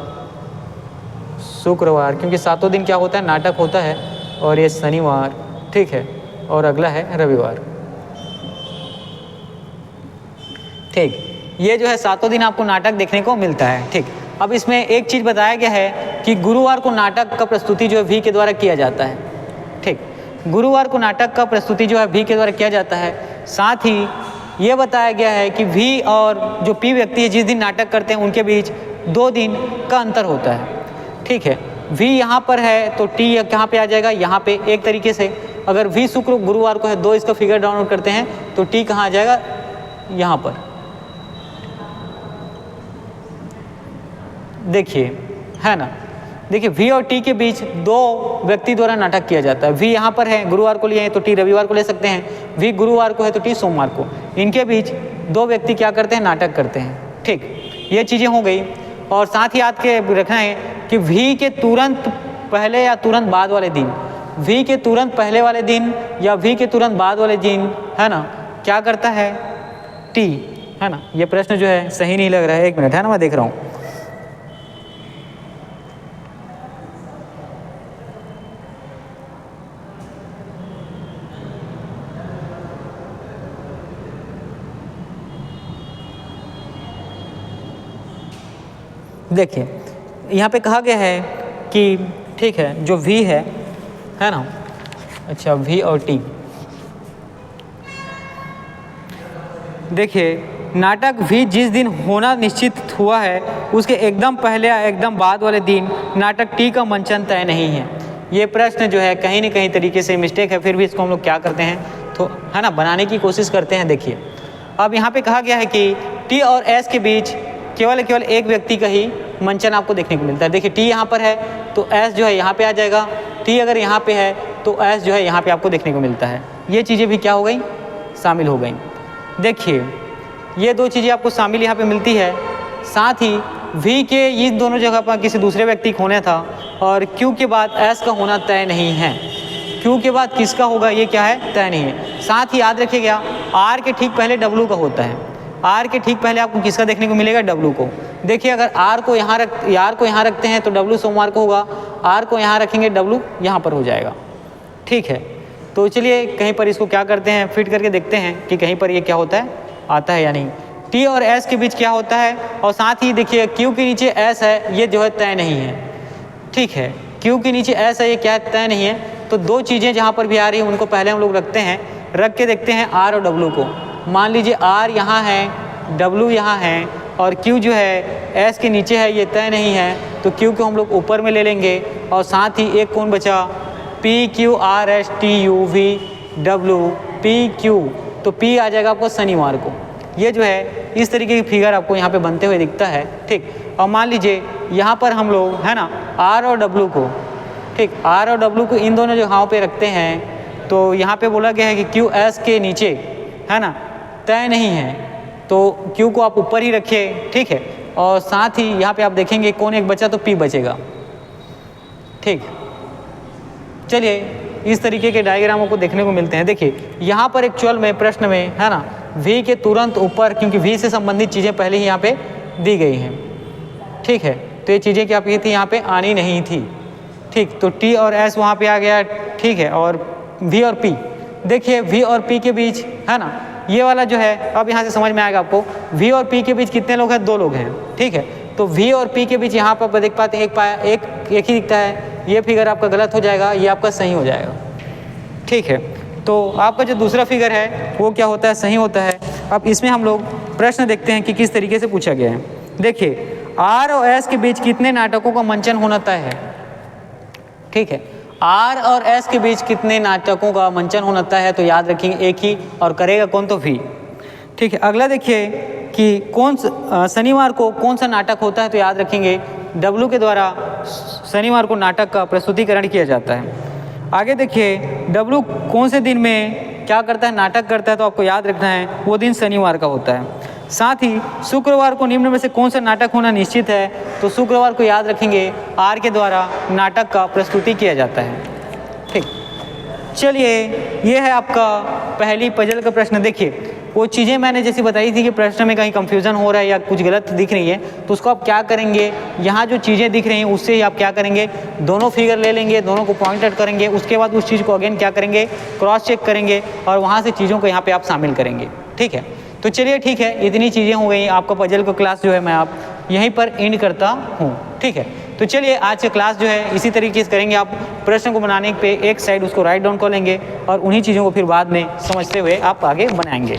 शुक्रवार, क्योंकि 7 दिन क्या होता है, नाटक होता है, और ये शनिवार, ठीक है, और अगला है रविवार, ठीक। ये जो है 7 दिन आपको नाटक देखने को मिलता है, ठीक। अब इसमें एक चीज़ बताया गया है कि गुरुवार को नाटक का प्रस्तुति जो है वी के द्वारा किया जाता है, ठीक। गुरुवार को नाटक का प्रस्तुति जो है वी के द्वारा किया जाता है। साथ ही ये बताया गया है कि वी और जो पी व्यक्ति है जिस दिन नाटक करते हैं उनके बीच 2 दिन का अंतर होता है, ठीक है। वी यहाँ पर है तो टी कहाँ पे आ जाएगा, यहाँ पे। एक तरीके से अगर वी शुक्र गुरुवार को है, 2 इसका फिगर डाउनलोड करते हैं तो टी कहाँ आ जाएगा, यहाँ पर। देखिए, है ना, देखिए वी और टी के बीच 2 व्यक्ति द्वारा नाटक किया जाता है। वी यहाँ पर है, गुरुवार को लिए हैं तो टी रविवार को ले सकते हैं। वी गुरुवार को है तो टी सोमवार को। इनके बीच 2 व्यक्ति क्या करते हैं, नाटक करते हैं, ठीक। ये चीज़ें हो गई। और साथ ही याद के रखना है कि वी के तुरंत पहले या तुरंत बाद वाले दिन, वी के तुरंत पहले वाले दिन या वी के तुरंत बाद वाले दिन, है ना, क्या करता है, टी, है ना। ये प्रश्न जो है सही नहीं लग रहा है, 1 मिनट, है ना, मैं देख रहा हूँ। देखिए, यहाँ पे कहा गया है कि, ठीक है, जो V है ना, अच्छा, V और T। देखिए, नाटक V जिस दिन होना निश्चित हुआ है उसके एकदम पहले या एकदम बाद वाले दिन नाटक T का मंचन तय नहीं है। ये प्रश्न जो है कहीं न कहीं तरीके से मिस्टेक है, फिर भी इसको हम लोग क्या करते हैं, तो, है ना, बनाने की कोशिश करते हैं। देखिए, अब यहाँ पे कहा गया है कि T और S के बीच केवल एक व्यक्ति का ही मंचन आपको देखने को मिलता है। देखिए, टी यहाँ पर है तो एस जो है यहाँ पे आ जाएगा। टी अगर यहाँ पे है तो एस जो है यहाँ पे आपको देखने को मिलता है। ये चीज़ें भी क्या हो गई, शामिल हो गई। देखिए, ये 2 चीज़ें आपको शामिल यहाँ पे मिलती है। साथ ही वी के इन दोनों जगह पर किसी दूसरे व्यक्ति को होना था, और क्यू के बाद एस का होना तय नहीं है। क्यू के बाद किसका होगा, ये क्या है, तय नहीं है। साथ ही याद रखिएगा, आर के ठीक पहले डब्लू का होता है। आर के ठीक पहले आपको किसका देखने को मिलेगा, डब्लू को। देखिए, अगर आर को यहाँ रखते हैं तो डब्लू सोमवार को होगा, आर को यहाँ रखेंगे डब्लू यहाँ पर हो जाएगा, ठीक है। तो चलिए कहीं पर इसको क्या करते हैं, फिट करके देखते हैं कि कहीं पर ये क्या होता है, आता है या नहीं। टी और एस के बीच क्या होता है, और साथ ही देखिए क्यू के नीचे एस है, ये जो है तय नहीं है, ठीक है। क्यू के नीचे एस है, ये क्या है, तय नहीं है। तो 2 चीज़ें जहाँ पर भी आ रही हैं उनको पहले हम लोग रखते हैं, रख के देखते हैं आर और डब्लू को। मान लीजिए आर यहाँ है, डब्लू यहाँ है, और क्यू जो है एस के नीचे है, ये तय नहीं है, तो क्यू को हम लोग ऊपर में ले लेंगे। और साथ ही एक कौन बचा, P Q R S T U V W P Q, तो पी आ जाएगा आपको शनिवार को। ये जो है इस तरीके की फिगर आपको यहाँ पे बनते हुए दिखता है, ठीक। और मान लीजिए यहाँ पर हम लोग, है ना, आर और डब्लू को, ठीक, आर और डब्लू को इन दोनों जगहों पे रखते हैं। तो यहाँ पे बोला गया है कि क्यू एस के नीचे, है ना, तय नहीं है, तो क्यू को आप ऊपर ही रखिए, ठीक है। और साथ ही यहाँ पे आप देखेंगे कौन एक बचा, तो पी बचेगा, ठीक। चलिए इस तरीके के डायग्रामों को देखने को मिलते हैं। देखिए यहाँ पर एक्चुअल में प्रश्न में है ना V के तुरंत ऊपर, क्योंकि V से संबंधित चीज़ें पहले ही यहाँ पे दी गई हैं, ठीक है, तो ये चीज़ें क्या थी यहाँ पे आनी नहीं थी, ठीक, तो T और S वहाँ पे आ गया, ठीक है, और V और P, देखिए V और P के बीच है ना ये वाला जो है, अब यहाँ से समझ में आएगा आपको, V और P के बीच कितने लोग हैं, 2 लोग हैं, ठीक है, तो V और P के बीच यहाँ पर देख पाते हैं एक ही दिखता है, ये फिगर आपका गलत हो जाएगा, ये आपका सही हो जाएगा, ठीक है, तो आपका जो दूसरा फिगर है वो क्या होता है, सही होता है। अब इसमें हम लोग प्रश्न देखते हैं कि किस तरीके से पूछा गया है। देखिए R और S के बीच कितने नाटकों का मंचन होना तय है, ठीक है, R और S के बीच कितने नाटकों का मंचन होना तय है, तो याद रखेंगे एक ही, और करेगा कौन, तो V, ठीक है। अगला देखिए कि शनिवार को कौन सा नाटक होता है, तो याद रखेंगे W के द्वारा शनिवार को नाटक का प्रस्तुतिकरण किया जाता है। आगे देखिए W कौन से दिन में क्या करता है, नाटक करता है, तो आपको याद रखना है वो दिन शनिवार का होता है। साथ ही शुक्रवार को निम्न में से कौन सा नाटक होना निश्चित है, तो शुक्रवार को याद रखेंगे R के द्वारा नाटक का प्रस्तुति किया जाता है, ठीक। चलिए ये है आपका पहली पजल का प्रश्न। देखिए वो चीज़ें मैंने जैसी बताई थी कि प्रश्न में कहीं कंफ्यूजन हो रहा है या कुछ गलत दिख रही है, तो उसको आप क्या करेंगे, यहाँ जो चीज़ें दिख रही हैं उससे ही आप क्या करेंगे, दोनों फिगर ले लेंगे, दोनों को पॉइंट आउट करेंगे, उसके बाद उस चीज़ को अगेन क्या करेंगे, क्रॉस चेक करेंगे, और वहाँ से चीज़ों को यहाँ पे आप शामिल करेंगे, ठीक है। तो चलिए ठीक है, इतनी चीज़ें हो गई, आपका पजल का क्लास जो है मैं आप यहीं पर एंड करता हूँ, ठीक है। तो चलिए आज का क्लास जो है इसी तरीके से करेंगे, आप प्रश्न को बनाने पे एक साइड उसको राइट डाउन कर लेंगे और उन्हीं चीज़ों को फिर बाद में समझते हुए आप आगे बनाएंगे।